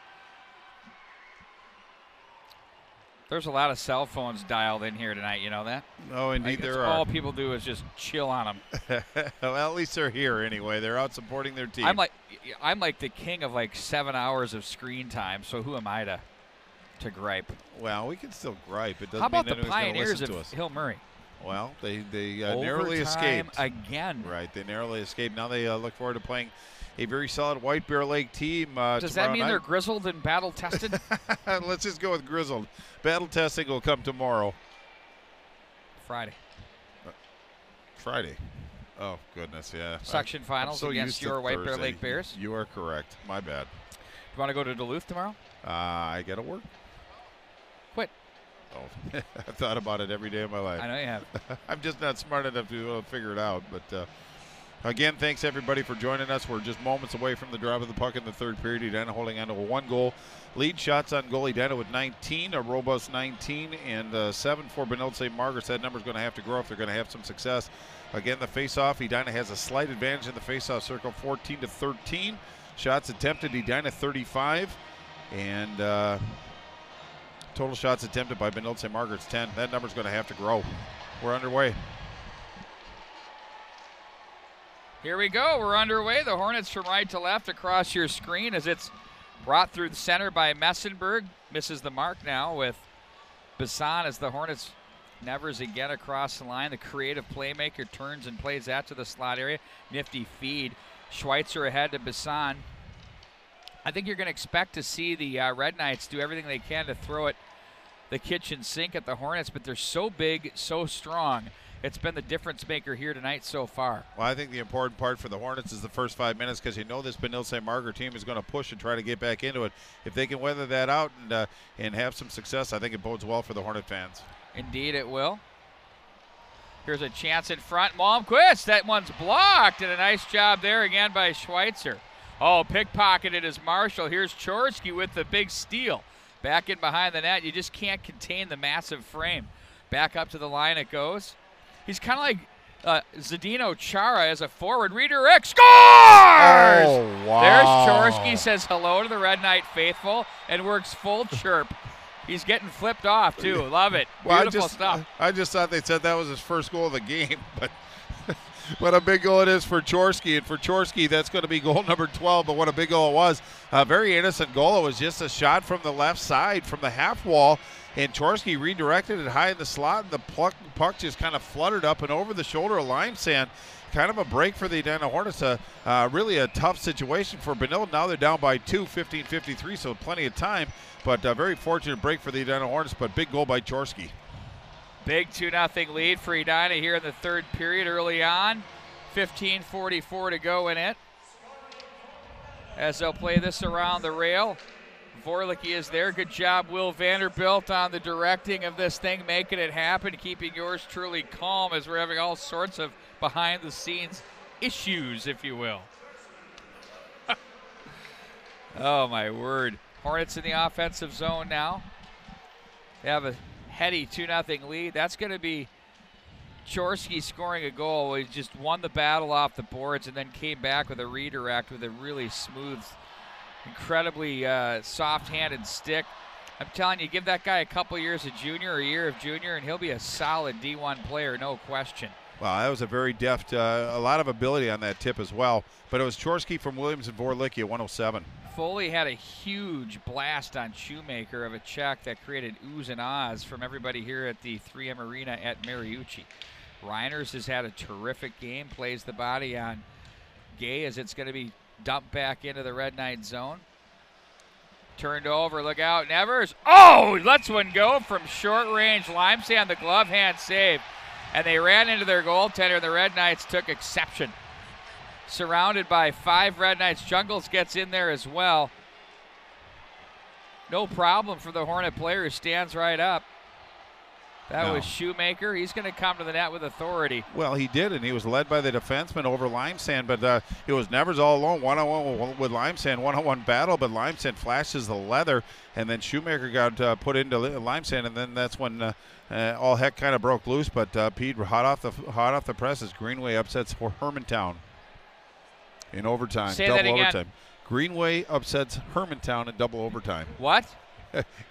There's a lot of cell phones dialed in here tonight, you know that? Oh, indeed there are. All people do is just chill on them. Well, at least they're here anyway. They're out supporting their team. I'm like the king of like 7 hours of screen time, so who am I to to gripe. Well, we can still gripe. It doesn't How about mean the anyone's going to Pioneers listen of to us. Hill Murray? Well, they narrowly Overtime escaped. again. Right, they narrowly escaped. Now they look forward to playing a very solid White Bear Lake team Does that mean night. they're grizzled and battle tested? Let's just go with grizzled. Battle testing will come tomorrow. Friday. Friday. Oh, goodness, yeah. Section finals so against used to your White Bear Thursday. Lake Bears. You are correct. My bad. You want to go to Duluth tomorrow? I got to work. Quit. Oh, I've thought about it every day of my life. I know you have. I'm just not smart enough to figure it out. But again, thanks everybody for joining us. We're just moments away from the drop of the puck in the third period. Edina holding on to a 1-goal lead. Shots on goal, Edina with 19, a robust 19, and 7 for Benilde St. Margaret's. That number's going to have to grow if they're going to have some success. Again, the face-off, Edina has a slight advantage in the face-off circle, 14-13. Shots attempted, Edina 35, and total shots attempted by Benilde St. Margaret's 10. That number's going to have to grow. We're underway. Here we go. We're underway. The Hornets from right to left across your screen as it's brought through the center by Messenberg. Misses the mark now with Bassan as the Hornets nevers again across the line. The creative playmaker turns and plays that to the slot area. Nifty feed. Schweitzer ahead to Bassan. I think you're going to expect to see the Red Knights do everything they can to throw it the kitchen sink at the Hornets, but they're so big, so strong. It's been the difference maker here tonight so far. Well, I think the important part for the Hornets is the first 5 minutes because you know this Benilde St. Margaret team is going to push and try to get back into it. If they can weather that out and have some success, I think it bodes well for the Hornet fans. Indeed it will. Here's a chance in front. Malmquist, that one's blocked, and a nice job there again by Schweitzer. Oh, pickpocketed is Marshall. Here's Chorsky with the big steal. Back in behind the net. You just can't contain the massive frame. Back up to the line it goes. He's kind of like Zdeno Chara as a forward. Redirect, scores! Oh, wow. There's Chorsky, says hello to the Red Knight faithful, and works full chirp. He's getting flipped off, too. Love it. Well, Beautiful stuff. I just thought they said that was his first goal of the game, but what a big goal it is for Chorsky. And for Chorsky, that's going to be goal number 12, but what a big goal it was. A very innocent goal. It was just a shot from the left side, from the half wall, and Chorsky redirected it high in the slot, and the puck just kind of fluttered up and over the shoulder of Limesand. Kind of a break for the Edina Hornets. Really a tough situation for Benilde. Now they're down by 2, 15-53, so plenty of time. But a very fortunate break for the Edina Hornets, but big goal by Chorsky. Big 2-0 lead for Edina here in the third period early on. 15:44 to go in it. As they'll play this around the rail. Vorlicki is there. Good job, Will Vanderbilt, on the directing of this thing, making it happen, keeping yours truly calm as we're having all sorts of behind-the-scenes issues, if you will. Oh, my word. Hornets in the offensive zone now. They have a heady 2-0 lead. That's going to be Chorsky scoring a goal. He just won the battle off the boards and then came back with a redirect with a really smooth, incredibly soft-handed stick. I'm telling you, give that guy a couple years of junior or a year of junior, and he'll be a solid D1 player, no question. Wow, that was a very deft, a lot of ability on that tip as well. But it was Chorsky from Williams and Vorlicki at 107. Foley had a huge blast on Shoemaker of a check that created oohs and ahs from everybody here at the 3M Arena at Mariucci. Reiners has had a terrific game, plays the body on Gay as it's going to be dumped back into the Red Knight zone. Turned over, look out, Nevers. Oh, lets one go from short range. Limesand, the glove hand save. And they ran into their goaltender, and the Red Knights took exception. Surrounded by 5 Red Knights. Jungles gets in there as well. No problem for the Hornet player who stands right up. That was Shoemaker. He's going to come to the net with authority. Well, he did, and he was led by the defenseman over Limesand, but it was Nevers all alone, one-on-one with Limesand, one-on-one battle, but Limesand flashes the leather, and then Shoemaker got put into Limesand, and then that's when all heck kind of broke loose, but Pete hot off the presses. Greenway upsets Hermantown in overtime. Say double that again. overtime. Greenway upsets Hermantown in double overtime. What?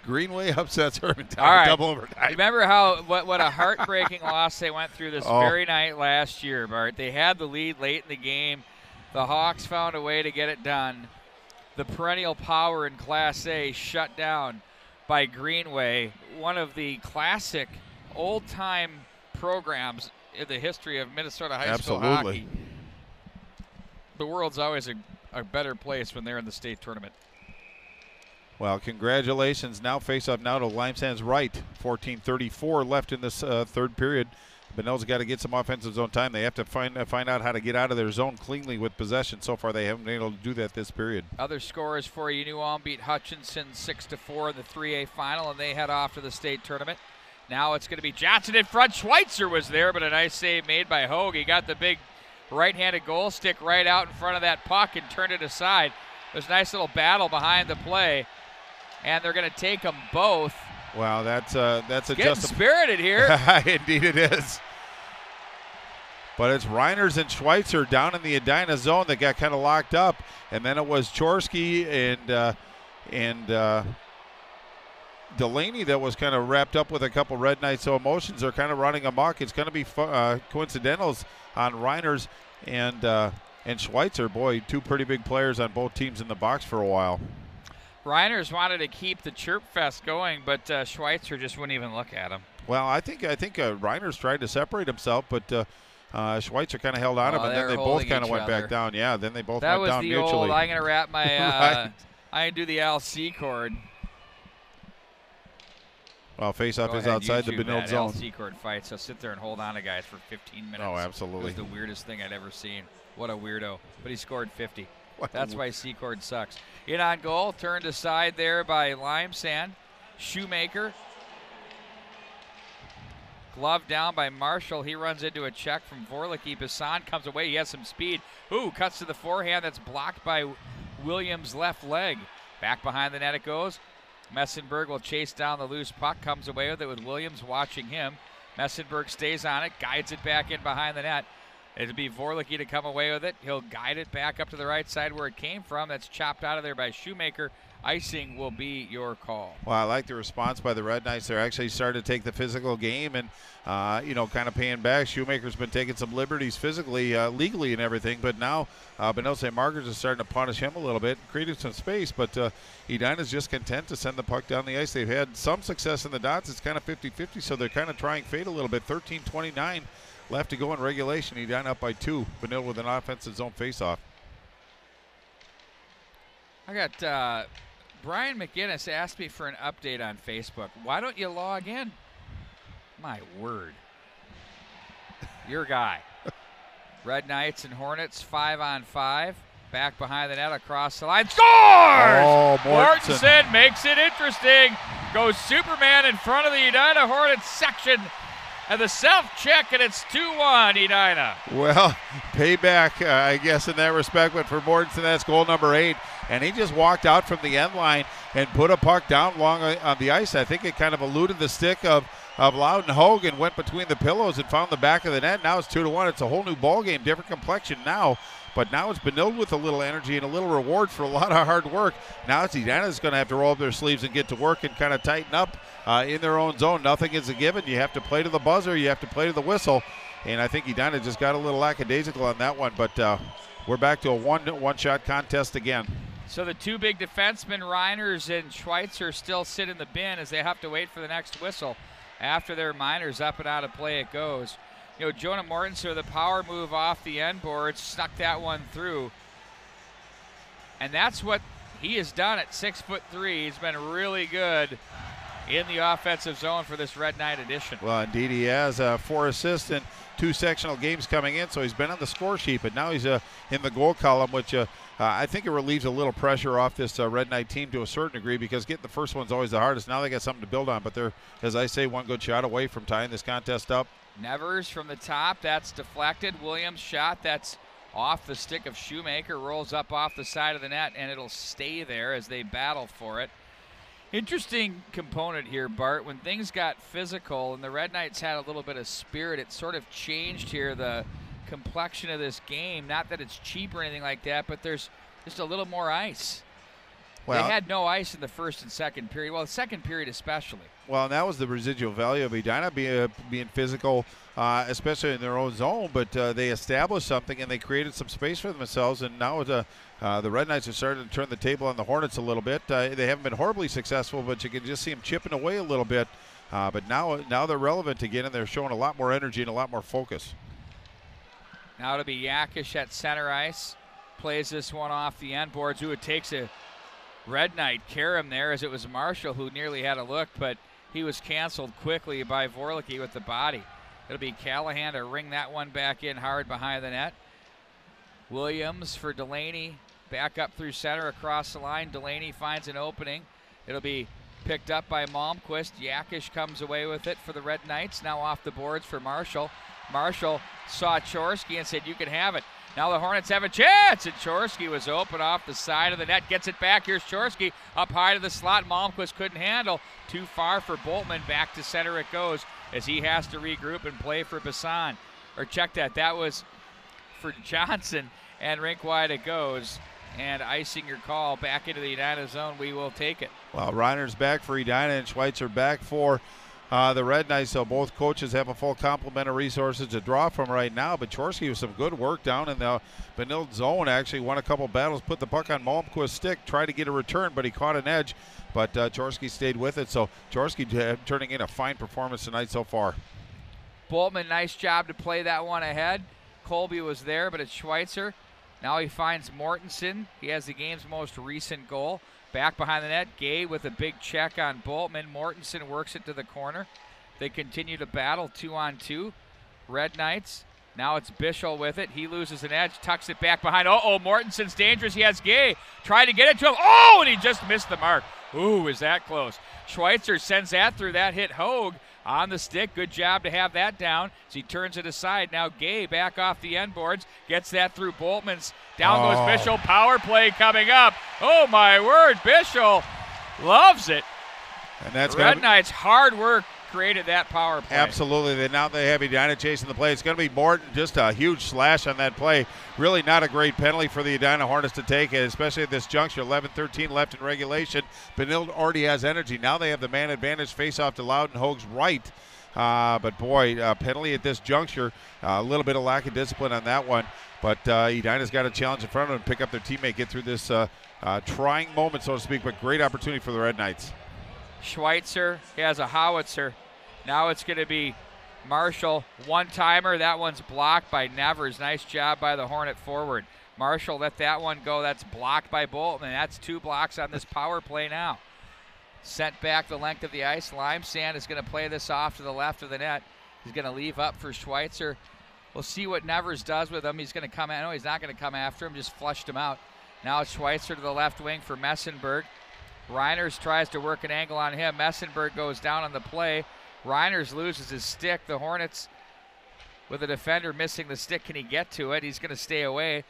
Greenway upsets Hermantown All right. in double overtime. Remember what a heartbreaking loss they went through this very night last year, Bart. They had the lead late in the game. The Hawks found a way to get it done. The perennial power in Class A shut down by Greenway, one of the classic old-time programs in the history of Minnesota high school hockey. The world's always a better place when they're in the state tournament. Well, congratulations. Now face off now to Limestand's right. 14:34 left in this third period. Benilde's got to get some offensive zone time. They have to find out how to get out of their zone cleanly with possession. So far, they haven't been able to do that this period. Other scores for you: New Ulm beat Hutchinson 6-4 in the 3A final, and they head off to the state tournament. Now it's going to be Johnson in front. Schweitzer was there, but a nice save made by Hogue. He got the big right-handed goal stick right out in front of that puck and turned it aside. There's a nice little battle behind the play, and they're going to take them both. Wow, that's a getting spirited here. Indeed it is. But it's Reiners and Schweitzer down in the Edina zone that got kind of locked up, and then it was Chorsky and Delaney that was kind of wrapped up with a couple Red Knights. So emotions are kind of running amok. It's going to be coincidentals on Reiners and Schweitzer. Boy, two pretty big players on both teams in the box for a while. Reiners wanted to keep the chirp fest going, but Schweitzer just wouldn't even look at him. Well, I think Reiners tried to separate himself, but Schweitzer kind of held on him, and then they both kind of went back down. Yeah, then they both went down mutually. That was the old, I'm going to wrap my, right. I do the LC cord. Well, face-off is outside the Benilde zone. LC cord fight, so sit there and hold on to guys for 15 minutes. Oh, absolutely. It was the weirdest thing I'd ever seen. What a weirdo. But he scored 50. That's why C-cord sucks. In on goal, turned aside there by Limesand. Shoemaker. Glove down by Marshall. He runs into a check from Vorlicki. Bassan comes away. He has some speed. Ooh, cuts to the forehand. That's blocked by Williams' left leg. Back behind the net it goes. Messenberg will chase down the loose puck. Comes away with it with Williams watching him. Messenberg stays on it. Guides it back in behind the net. It'll be Vorlicki to come away with it. He'll guide it back up to the right side where it came from. That's chopped out of there by Shoemaker. Icing will be your call. Well, I like the response by the Red Knights. They're actually starting to take the physical game and, kind of paying back. Shoemaker's been taking some liberties physically, legally and everything, but now Benilde St. Margaret's is starting to punish him a little bit, creating some space, but Edina's just content to send the puck down the ice. They've had some success in the dots. It's kind of 50-50, so they're kind of trying fate a little bit. 13:29 left to go in regulation. Edina up by 2. Benilde with an offensive zone faceoff. I got Brian McGinnis asked me for an update on Facebook. Why don't you log in? My word. Your guy. Red Knights and Hornets 5-on-5. Back behind the net across the line. Scores! Oh, Mortensen makes it interesting. Goes Superman in front of the Edina Hornets section. And the self-check, and it's 2-1, Edina. Well, payback, I guess, in that respect. But for Mortensen, that's goal number 8. And he just walked out from the end line and put a puck down long on the ice. I think it kind of eluded the stick of Loudon Hogue and went between the pillows and found the back of the net. Now it's 2-1. It's a whole new ball game, different complexion now. But now it's Benilde with a little energy and a little reward for a lot of hard work. Now it's Edina's going to have to roll up their sleeves and get to work and kind of tighten up in their own zone. Nothing is a given. You have to play to the buzzer. You have to play to the whistle. And I think Edina just got a little lackadaisical on that one. But we're back to a one-shot contest again. So the two big defensemen, Reiners and Schweitzer, still sit in the bin as they have to wait for the next whistle. After their minors up and out of play it goes. You know, Jonah Mortensen with a power move off the end board, snuck that one through. And that's what he has done at 6'3". He's been really good in the offensive zone for this Red Knight edition. Well, indeed he has 4 assists and 2 sectional games coming in, so he's been on the score sheet, but now he's in the goal column, which I think it relieves a little pressure off this Red Knight team to a certain degree, because getting the first one's always the hardest. Now they got something to build on, but they're, as I say, one good shot away from tying this contest up. Nevers from the top, that's deflected. Williams' shot, that's off the stick of Shoemaker, rolls up off the side of the net, and it'll stay there as they battle for it. Interesting component here, Bart. When things got physical and the Red Knights had a little bit of spirit, it sort of changed here the complexion of this game. Not that it's cheap or anything like that, but there's just a little more ice. Well, they had no ice in the first and second period. Well, the second period especially. Well, and that was the residual value of Edina being physical, especially in their own zone. But they established something and they created some space for themselves. And now the Red Knights are starting to turn the table on the Hornets a little bit. They haven't been horribly successful, but you can just see them chipping away a little bit. But now they're relevant again, and they're showing a lot more energy and a lot more focus. Now it'll be Yakish at center ice. Plays this one off the end boards. Ooh, it takes a Red Knight Karam there, as it was Marshall who nearly had a look, but he was canceled quickly by Vorlicki with the body. It'll be Callahan to ring that one back in hard behind the net. Williams for Delaney. Back up through center across the line. Delaney finds an opening. It'll be picked up by Malmquist. Yakish comes away with it for the Red Knights. Now off the boards for Marshall. Marshall saw Chorsky and said, you can have it. Now the Hornets have a chance, and Chorsky was open off the side of the net. Gets it back. Here's Chorsky up high to the slot. Malmquist couldn't handle. Too far for Boltman. Back to center it goes as he has to regroup and play for Bassan. Or check that. That was for Johnson, and rink wide it goes. And icing your call back into the Edina zone. We will take it. Well, Reiner's back for Edina and Schweitzer back for the Red Knights, so both coaches have a full complement of resources to draw from right now. But Chorsky with some good work down in the Benilde zone. Actually won a couple battles, put the puck on Malmquist's stick, tried to get a return, but he caught an edge. But Chorsky stayed with it, so Chorsky turning in a fine performance tonight so far. Boltman, nice job to play that one ahead. Colby was there, but it's Schweitzer. Now he finds Mortensen. He has the game's most recent goal. Back behind the net, Gay with a big check on Boltman. Mortensen works it to the corner. They continue to battle 2-on-2. Red Knights. Now it's Bischel with it. He loses an edge, tucks it back behind. Mortensen's dangerous. He has Gay. Trying to get it to him. And he just missed the mark. Ooh, is that close. Schweitzer sends that through. That hit Hogue on the stick. Good job to have that down as he turns it aside. Now Gay back off the end boards. Gets that through Boltman's. Down goes Bischel. Power play coming up. Oh, my word. Bischel loves it. And that's Red Knights, hard work created that power play. Absolutely. Now they have Edina chasing the play. It's going to be Morton. Just a huge slash on that play. Really not a great penalty for the Edina Hornets to take, especially at this juncture. 11-13 left in regulation. Benilde already has energy. Now they have the man advantage. Face off to Loudon. Hogue's right. But boy, penalty at this juncture. A little bit of lack of discipline on that one. But Edina's got a challenge in front of them to pick up their teammate, get through this trying moment, so to speak, but great opportunity for the Red Knights. Schweitzer has a howitzer. Now it's going to be Marshall. One-timer. That one's blocked by Nevers. Nice job by the Hornet forward. Marshall let that one go. That's blocked by Bolton, and that's 2 blocks on this power play now. Sent back the length of the ice. Limesand is going to play this off to the left of the net. He's going to leave up for Schweitzer. We'll see what Nevers does with him. He's going to come in. No, he's not going to come after him. Just flushed him out. Now it's Schweitzer to the left wing for Messenberg. Reiners tries to work an angle on him. Messenberg goes down on the play. Reiners loses his stick. The Hornets, with a defender missing the stick, can he get to it? He's going to stay away.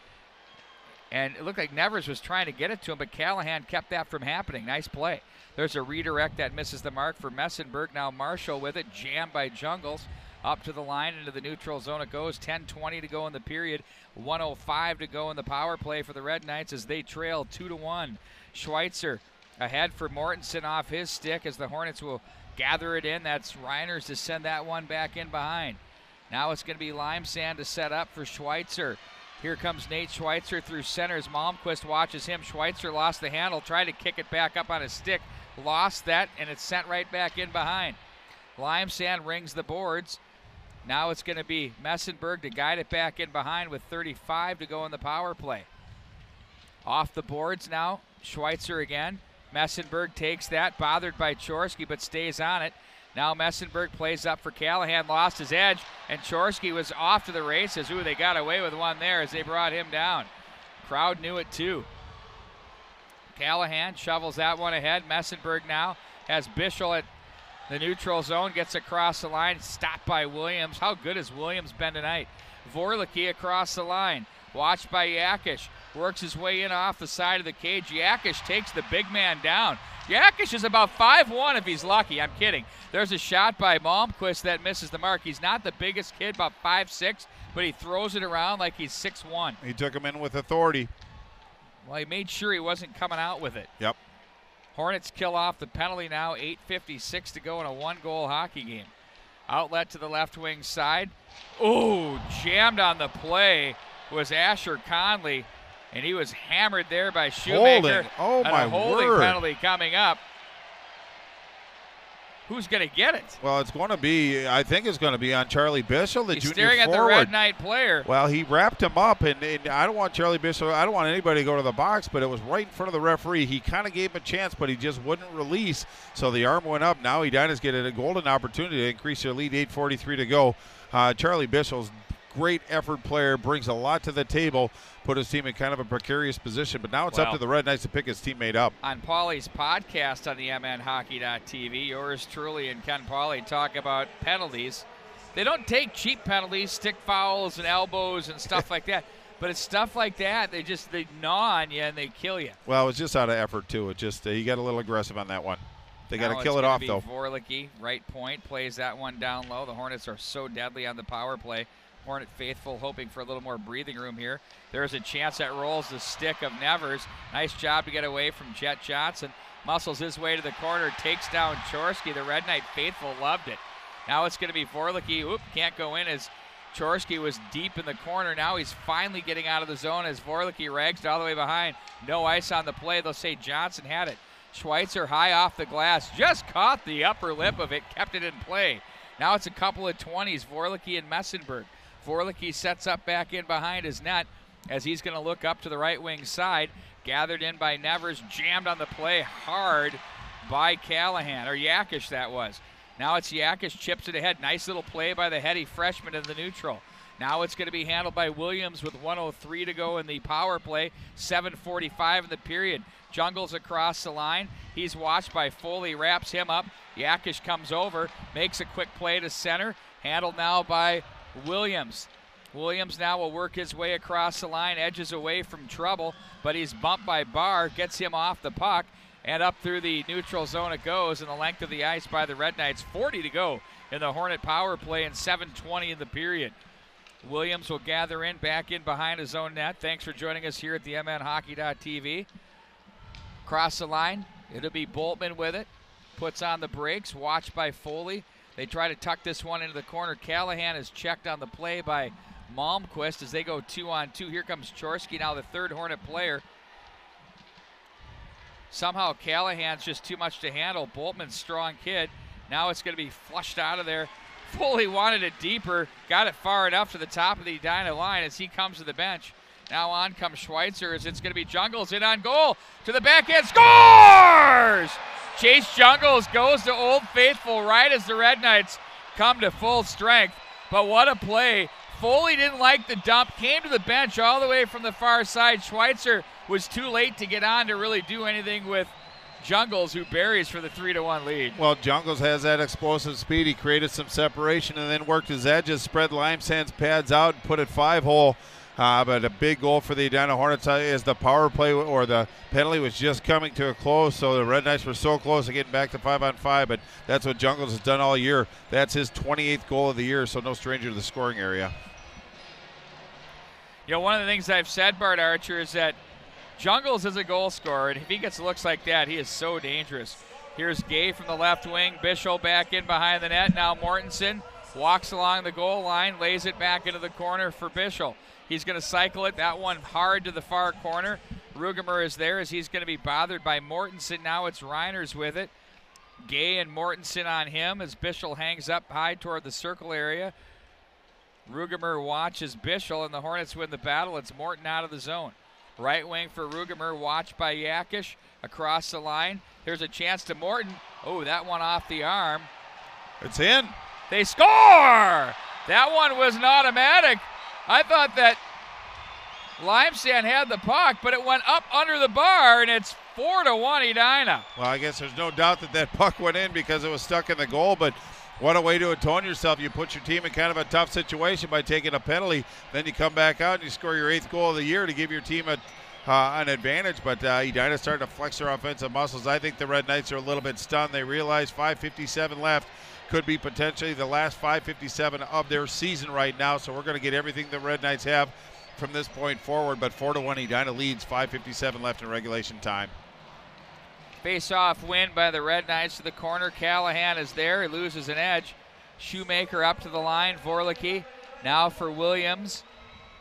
And it looked like Nevers was trying to get it to him, but Callahan kept that from happening. Nice play. There's a redirect that misses the mark for Messenberg. Now Marshall with it, jammed by Jungles. Up to the line, into the neutral zone it goes. 10:20 to go in the period. 1:05 to go in the power play for the Red Knights as they trail 2-1. Schweitzer ahead for Mortensen off his stick as the Hornets will gather it in. That's Reiners to send that one back in behind. Now it's going to be Limesand to set up for Schweitzer. Here comes Nate Schweitzer through center as Malmquist watches him. Schweitzer lost the handle, tried to kick it back up on his stick. Lost that, and it's sent right back in behind. Limesand rings the boards. Now it's going to be Messenberg to guide it back in behind with 35 to go in the power play. Off the boards now, Schweitzer again. Messenberg takes that, bothered by Chorsky, but stays on it. Now Messenberg plays up for Callahan, lost his edge, and Chorsky was off to the races. Ooh, they got away with one there as they brought him down. Crowd knew it too. Callahan shovels that one ahead. Messenberg now has Bischel at the neutral zone, gets across the line, stopped by Williams. How good has Williams been tonight? Vorlicki across the line, watched by Yakish. Works his way in off the side of the cage. Yakish takes the big man down. Yakish is about 5'1" if he's lucky. I'm kidding. There's a shot by Malmquist that misses the mark. He's not the biggest kid, about 5'6", but he throws it around like he's 6'1". He took him in with authority. Well, he made sure he wasn't coming out with it. Yep. Hornets kill off the penalty now, 8:56 to go in a 1-goal hockey game. Outlet to the left wing side. Oh, jammed on the play was Asher Conley, and he was hammered there by Shoemaker. Oh, my a holding word. penalty coming up. Who's going to get it? Well, it's going to be, I think it's going to be on Charlie Bishop, the He's junior staring forward. at the Red Knight player. Well, he wrapped him up, and I don't want Charlie Bishop, I don't want anybody to go to the box, but it was right in front of the referee. He kind of gave him a chance, but he just wouldn't release, so the arm went up. Now Edina's getting a golden opportunity to increase their lead, 8:43 to go. Charlie Bishop's great effort player, brings a lot to the table, put his team in kind of a precarious position, but now it's up to the Red Knights to pick his teammate up. On Paulie's podcast on the MNHockey.tv, yours truly and Ken Paulie talk about penalties. They don't take cheap penalties, stick fouls and elbows and stuff like that, but it's stuff like that. They gnaw on you and they kill you. Well, it was just out of effort, too. It just he got a little aggressive on that one. They got to kill it off, though. Vorlicke, right point, plays that one down low. The Hornets are so deadly on the power play. Hornet faithful hoping for a little more breathing room here. There's a chance that rolls the stick of Nevers. Nice job to get away from Jet Johnson. Muscles his way to the corner, takes down Chorsky. The Red Knight faithful loved it. Now it's going to be Vorlicke. Oop, can't go in as Chorsky was deep in the corner. Now he's finally getting out of the zone as Vorlicke rags all the way behind. No ice on the play. They'll say Johnson had it. Schweitzer high off the glass. Just caught the upper lip of it, kept it in play. Now it's a couple of 20s, Vorlicke and Messenberg. Vorlicke sets up back in behind his net as he's going to look up to the right wing side. Gathered in by Nevers, jammed on the play hard by Callahan, or Yakish that was. Now it's Yakish, chips it ahead. Nice little play by the heady freshman in the neutral. Now it's going to be handled by Williams with 1:03 to go in the power play. 7:45 in the period. Jungles across the line. He's watched by Foley, wraps him up. Yakish comes over, makes a quick play to center. Handled now by Williams. Williams now will work his way across the line, edges away from trouble, but he's bumped by Barr, gets him off the puck, and up through the neutral zone it goes in the length of the ice by the Red Knights. 40 to go in the Hornet power play and 7:20 in the period. Williams will gather in, back in behind his own net. Thanks for joining us here at the MNHockey.tv. Across the line, it'll be Boltman with it. Puts on the brakes, watched by Foley. They try to tuck this one into the corner. Callahan is checked on the play by Malmquist as they go 2-on-2. Here comes Chorsky, now the third Hornet player. Somehow Callahan's just too much to handle. Boltman's strong kid. Now it's going to be flushed out of there. Foley wanted it deeper, got it far enough to the top of the Edina line as he comes to the bench. Now on comes Schweitzer as it's going to be Jungles in on goal. To the backhand, scores! Chase Jungles goes to Old Faithful right as the Red Knights come to full strength. But what a play. Foley didn't like the dump, came to the bench all the way from the far side. Schweitzer was too late to get on to really do anything with Jungles, who buries for the 3-1 lead. Well, Jungles has that explosive speed. He created some separation and then worked his edges, spread Limesand's pads out, and put it 5-hole. But a big goal for the Edina Hornets as the power play or the penalty was just coming to a close. So the Red Knights were so close to getting back to 5-on-5, but that's what Jungles has done all year. That's his 28th goal of the year, so no stranger to the scoring area. You know, one of the things I've said, Bart Archer, is that Jungles is a goal scorer, and if he gets looks like that, he is so dangerous. Here's Gay from the left wing. Bishop back in behind the net. Now Mortensen walks along the goal line, lays it back into the corner for Bishop. He's going to cycle it, that one hard to the far corner. Rugemer is there as he's going to be bothered by Mortensen. Now it's Reiners with it. Gay and Mortensen on him as Bishop hangs up high toward the circle area. Rugemer watches Bishop, and the Hornets win the battle. It's Morton out of the zone. Right wing for Rugemer, watched by Yakish. Across the line, there's a chance to Morton. Oh, that one off the arm. It's in. They score! That one was an automatic. I thought that Limesand had the puck, but it went up under the bar, and it's 4-1 Edina. Well, I guess there's no doubt that that puck went in because it was stuck in the goal, but what a way to atone yourself. You put your team in kind of a tough situation by taking a penalty. Then you come back out and you score your 8th goal of the year to give your team an advantage. But Edina starting to flex their offensive muscles. I think the Red Knights are a little bit stunned. They realize 5:57 left. Could be potentially the last 5:57 of their season right now. So we're going to get everything the Red Knights have from this point forward, but 4-1 Edina leads, 5:57 left in regulation time. Face-off win by the Red Knights to the corner. Callahan is there. He loses an edge. Shoemaker up to the line. Vorlicki now for Williams.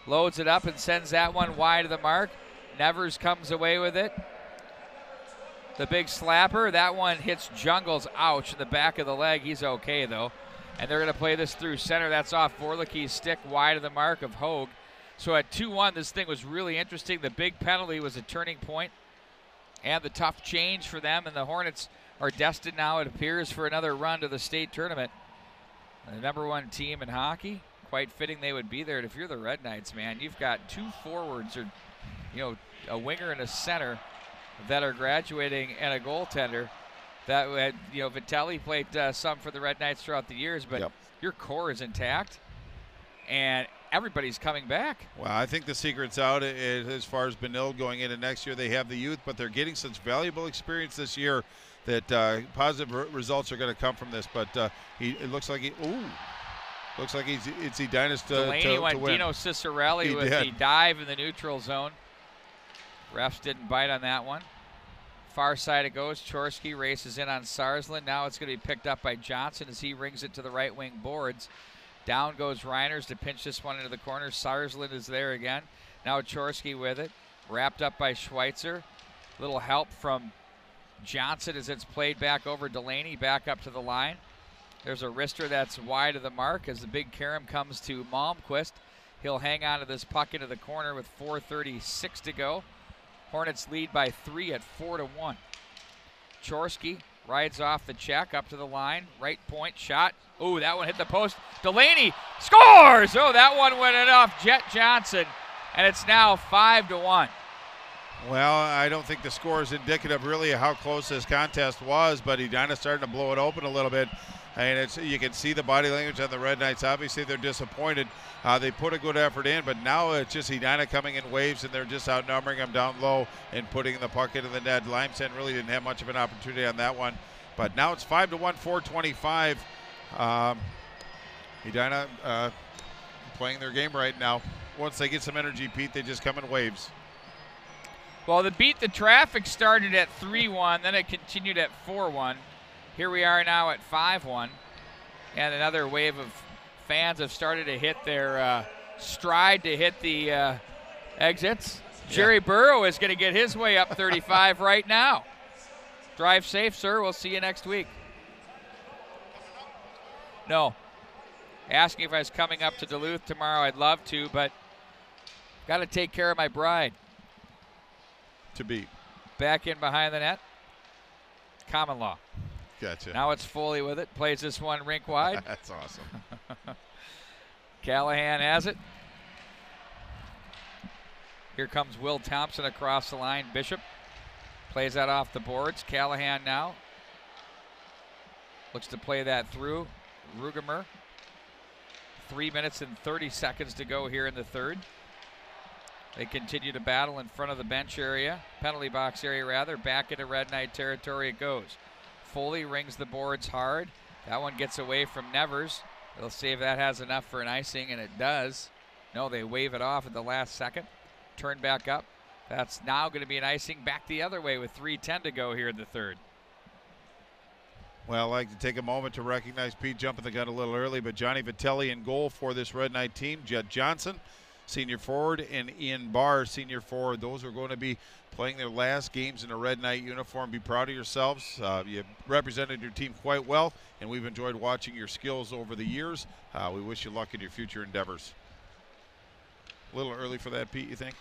Loads it up and sends that one wide of the mark. Nevers comes away with it. The big slapper. That one hits Jungles. Ouch, in the back of the leg. He's okay, though. And they're going to play this through center. That's off Vorlicki's stick wide of the mark of Hogue. So at 2-1, this thing was really interesting. The big penalty was a turning point and the tough change for them. And the Hornets are destined now, it appears, for another run to the state tournament. The number 1 team in hockey. Quite fitting they would be there. And if you're the Red Knights, man, you've got 2 forwards or, a winger and a center that are graduating and a goaltender. That had, Vitelli played some for the Red Knights throughout the years, but your core is intact, and everybody's coming back. Well, I think the secret's out as far as Benilde going into next year. They have the youth, but they're getting such valuable experience this year that positive results are going to come from this. But it looks like it's Edina's to went win. Dino Cicerelli with the dive in the neutral zone. Refs didn't bite on that one. Far side it goes. Chorsky races in on Sarsland. Now it's going to be picked up by Johnson as he rings it to the right wing boards. Down goes Reiners to pinch this one into the corner. Sarsland is there again. Now Chorsky with it. Wrapped up by Schweitzer. Little help from Johnson as it's played back over Delaney. Back up to the line. There's a wrister that's wide of the mark as the big carom comes to Malmquist. He'll hang on to this puck into the corner with 4:36 to go. Hornets lead by 3 at 4-1. Chorsky rides off the check up to the line. Right point shot. Oh, that one hit the post. Delaney scores! Oh, that one went off Jet Johnson, and it's now 5-1. Well, I don't think the score is indicative really of how close this contest was, but Edina's starting to blow it open a little bit. And you can see the body language on the Red Knights. Obviously, they're disappointed. They put a good effort in, but now it's just Edina coming in waves, and they're just outnumbering them down low and putting the puck into the net. Limestone really didn't have much of an opportunity on that one. But now it's 5-1, 4:25. Edina playing their game right now. Once they get some energy, Pete, they just come in waves. Well, the beat the traffic started at 3-1, then it continued at 4-1. Here we are now at 5-1, and another wave of fans have started to hit their stride to hit the exits. Jerry Burrow is going to get his way up 35 right now. Drive safe, sir. We'll see you next week. No. Asking if I was coming up to Duluth tomorrow. I'd love to, but got to take care of my bride. To be. Back in behind the net. Common law. Gotcha. Now it's Foley with it. Plays this one rink wide. That's awesome. Callahan has it. Here comes Will Thompson across the line. Bishop plays that off the boards. Callahan now looks to play that through. Rugemer. 3 minutes and 30 seconds to go here in the third. They continue to battle in front of the bench area, penalty box area rather. Back into Red Knight territory it goes. Foley rings the boards hard. That one gets away from Nevers. They'll see if that has enough for an icing, and it does. No, they wave it off at the last second. Turn back up. That's now going to be an icing back the other way with 3:10 to go here in the third. Well, I'd like to take a moment to recognize Pete jumping the gun a little early, but Johnny Vitelli in goal for this Red Knight team. Jet Johnson, senior forward, and Ian Barr, senior forward. Those are going to be playing their last games in a Red Knight uniform. Be proud of yourselves. You represented your team quite well, and we've enjoyed watching your skills over the years. We wish you luck in your future endeavors. A little early for that, Pete, you think?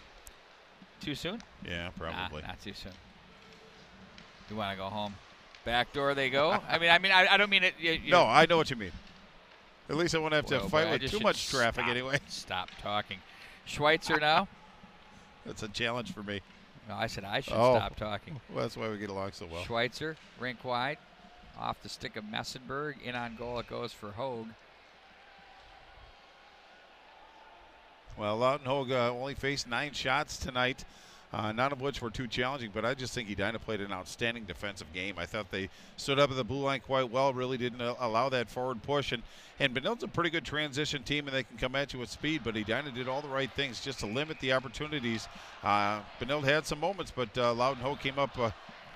Too soon? Yeah, probably. Nah, not too soon. You want to go home? Back door they go? I don't mean it. No, I know what you mean. At least I won't have to Boy, fight with too much traffic anyway. Stop talking. Schweitzer now. That's a challenge for me. No, I said I should stop talking. Well, that's why we get along so well. Schweitzer, rink wide. Off the stick of Messenberg. In on goal it goes for Hogue. Well, Loudon Hogue only faced 9 shots tonight. none of which were too challenging, but I just think Edina played an outstanding defensive game. I thought they stood up at the blue line quite well, really didn't allow that forward push. And Benilde's a pretty good transition team, and they can come at you with speed, but Edina did all the right things just to limit the opportunities. Benilde had some moments, but Loudon-Hogue came up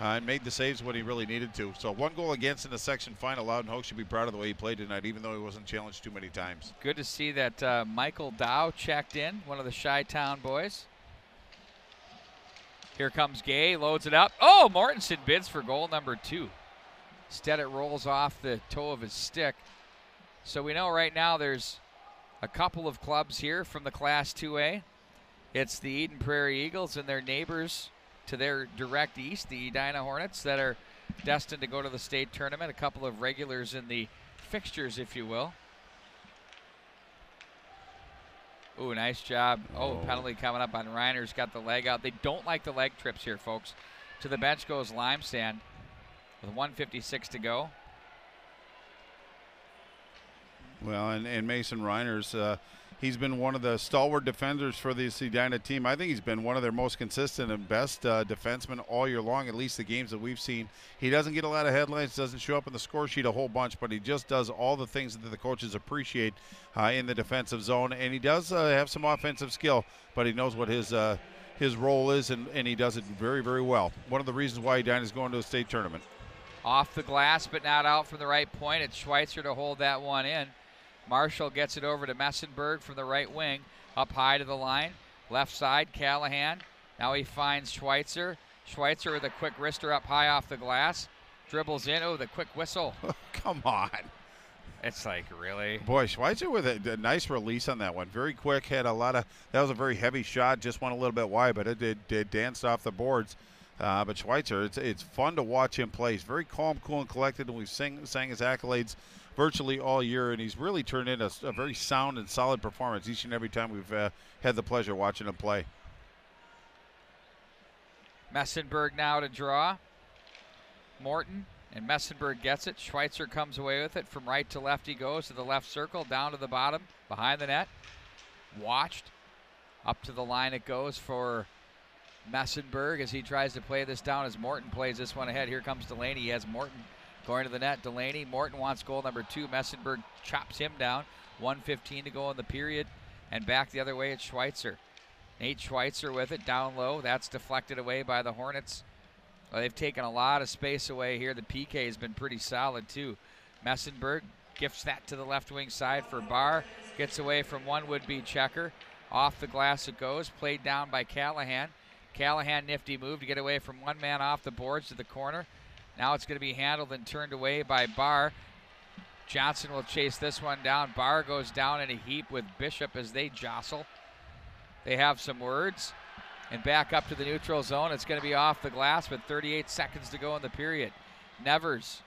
and made the saves when he really needed to. So 1 goal against in the section final. Loudon-Hogue should be proud of the way he played tonight, even though he wasn't challenged too many times. Good to see that Michael Dow checked in, one of the Chi-Town boys. Here comes Gay, loads it up. Oh, Mortensen bids for goal number 2. Instead, it rolls off the toe of his stick. So we know right now there's a couple of clubs here from the Class 2A. It's the Eden Prairie Eagles and their neighbors to their direct east, the Edina Hornets, that are destined to go to the state tournament. A couple of regulars in the fixtures, if you will. Ooh, nice job. Oh, penalty coming up on Reiner's got the leg out. They don't like the leg trips here, folks. To the bench goes Limestone with 1:56 to go. Well, and Mason Reiner's, he's been one of the stalwart defenders for the Edina team. I think he's been one of their most consistent and best defensemen all year long, at least the games that we've seen. He doesn't get a lot of headlines, doesn't show up in the score sheet a whole bunch, but he just does all the things that the coaches appreciate in the defensive zone. And he does have some offensive skill, but he knows what his role is, and he does it very, very well. One of the reasons why Edina is going to a state tournament. Off the glass, but not out from the right point. It's Schweitzer to hold that one in. Marshall gets it over to Messenberg from the right wing, up high to the line. Left side, Callahan. Now he finds Schweitzer. Schweitzer with a quick wrister up high off the glass. Dribbles in. Oh, the quick whistle. Come on. It's like, really? Boy, Schweitzer with a nice release on that one. Very quick, had a lot of, that was a very heavy shot, just went a little bit wide, but it danced off the boards. But Schweitzer, it's fun to watch him play. He's very calm, cool, and collected, and we've sang his accolades virtually all year, and he's really turned in a very sound and solid performance each and every time we've had the pleasure watching him play. Messenberg now to draw. Morton, and Messenberg gets it. Schweitzer comes away with it. From right to left he goes to the left circle, down to the bottom, behind the net. Watched. Up to the line it goes for Messenberg as he tries to play this down as Morton plays this one ahead. Here comes Delaney. He has Morton going to the net. Delaney. Morton wants goal number 2. Messenberg chops him down. 1:15 to go in the period. And back the other way, it's Schweitzer. Nate Schweitzer with it down low. That's deflected away by the Hornets. Well, they've taken a lot of space away here. The PK has been pretty solid too. Messenberg gifts that to the left wing side for Barr. Gets away from one would-be checker. Off the glass it goes. Played down by Callahan. Callahan, nifty move to get away from one man off the boards to the corner. Now it's going to be handled and turned away by Barr. Johnson will chase this one down. Barr goes down in a heap with Bishop as they jostle. They have some words. And back up to the neutral zone. It's going to be off the glass with 38 seconds to go in the period. Nevers.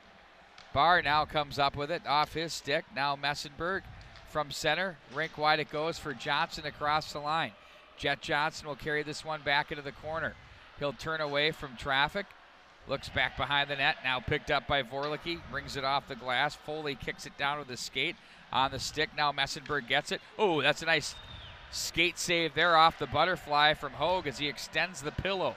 Barr now comes up with it off his stick. Now Messenberg from center. Rink wide it goes for Johnson across the line. Jet Johnson will carry this one back into the corner. He'll turn away from traffic. Looks back behind the net. Now picked up by Vorlicki. Brings it off the glass. Foley kicks it down with his skate on the stick. Now Messenberg gets it. Oh, that's a nice skate save there off the butterfly from Hogue as he extends the pillow.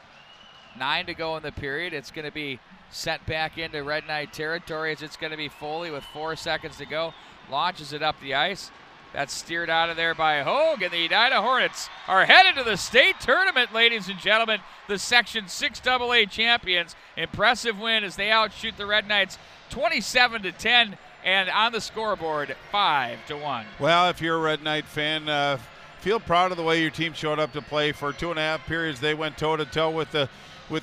9 to go in the period. It's going to be sent back into Red Knight territory as it's going to be Foley with 4 seconds to go. Launches it up the ice. That's steered out of there by Hogue, and the Edina Hornets are headed to the state tournament, ladies and gentlemen. The Section 6 AA champions. Impressive win as they outshoot the Red Knights 27-10, and on the scoreboard 5-1. Well, if you're a Red Knight fan, feel proud of the way your team showed up to play. For 2.5 periods, they went toe-to-toe with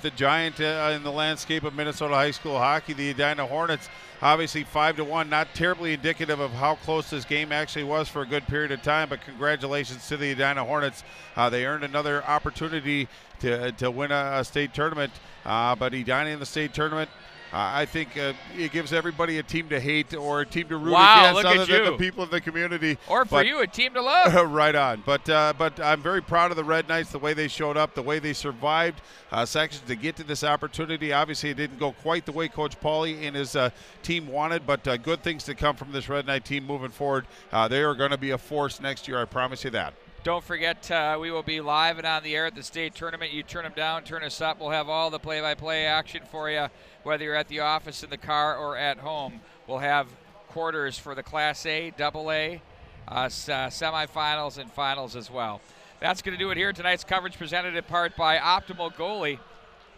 the giant in the landscape of Minnesota high school hockey, the Edina Hornets. Obviously 5-1, not terribly indicative of how close this game actually was for a good period of time, but congratulations to the Edina Hornets. They earned another opportunity to win a state tournament, but Edina in the state tournament, I think it gives everybody a team to hate or a team to root against other than the people in the community. Or for you, a team to love. Right on. But I'm very proud of the Red Knights, the way they showed up, the way they survived sections to get to this opportunity. Obviously, it didn't go quite the way Coach Pauly and his team wanted, but good things to come from this Red Knight team moving forward. They are going to be a force next year, I promise you that. Don't forget, we will be live and on the air at the state tournament. You turn them down, turn us up. We'll have all the play-by-play action for you, whether you're at the office, in the car, or at home. We'll have quarters for the Class A, Double A, semifinals, and finals as well. That's going to do it here. Tonight's coverage presented in part by Optimal Goalie.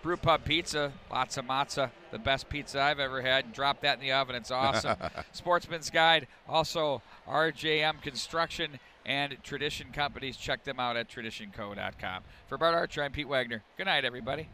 Brew Pub Pizza, lots of matzah, the best pizza I've ever had. Drop that in the oven, it's awesome. Sportsman's Guide, also RJM Construction and Tradition Companies. Check them out at traditionco.com. For Bart Archer, I'm Pete Wagner. Good night, everybody.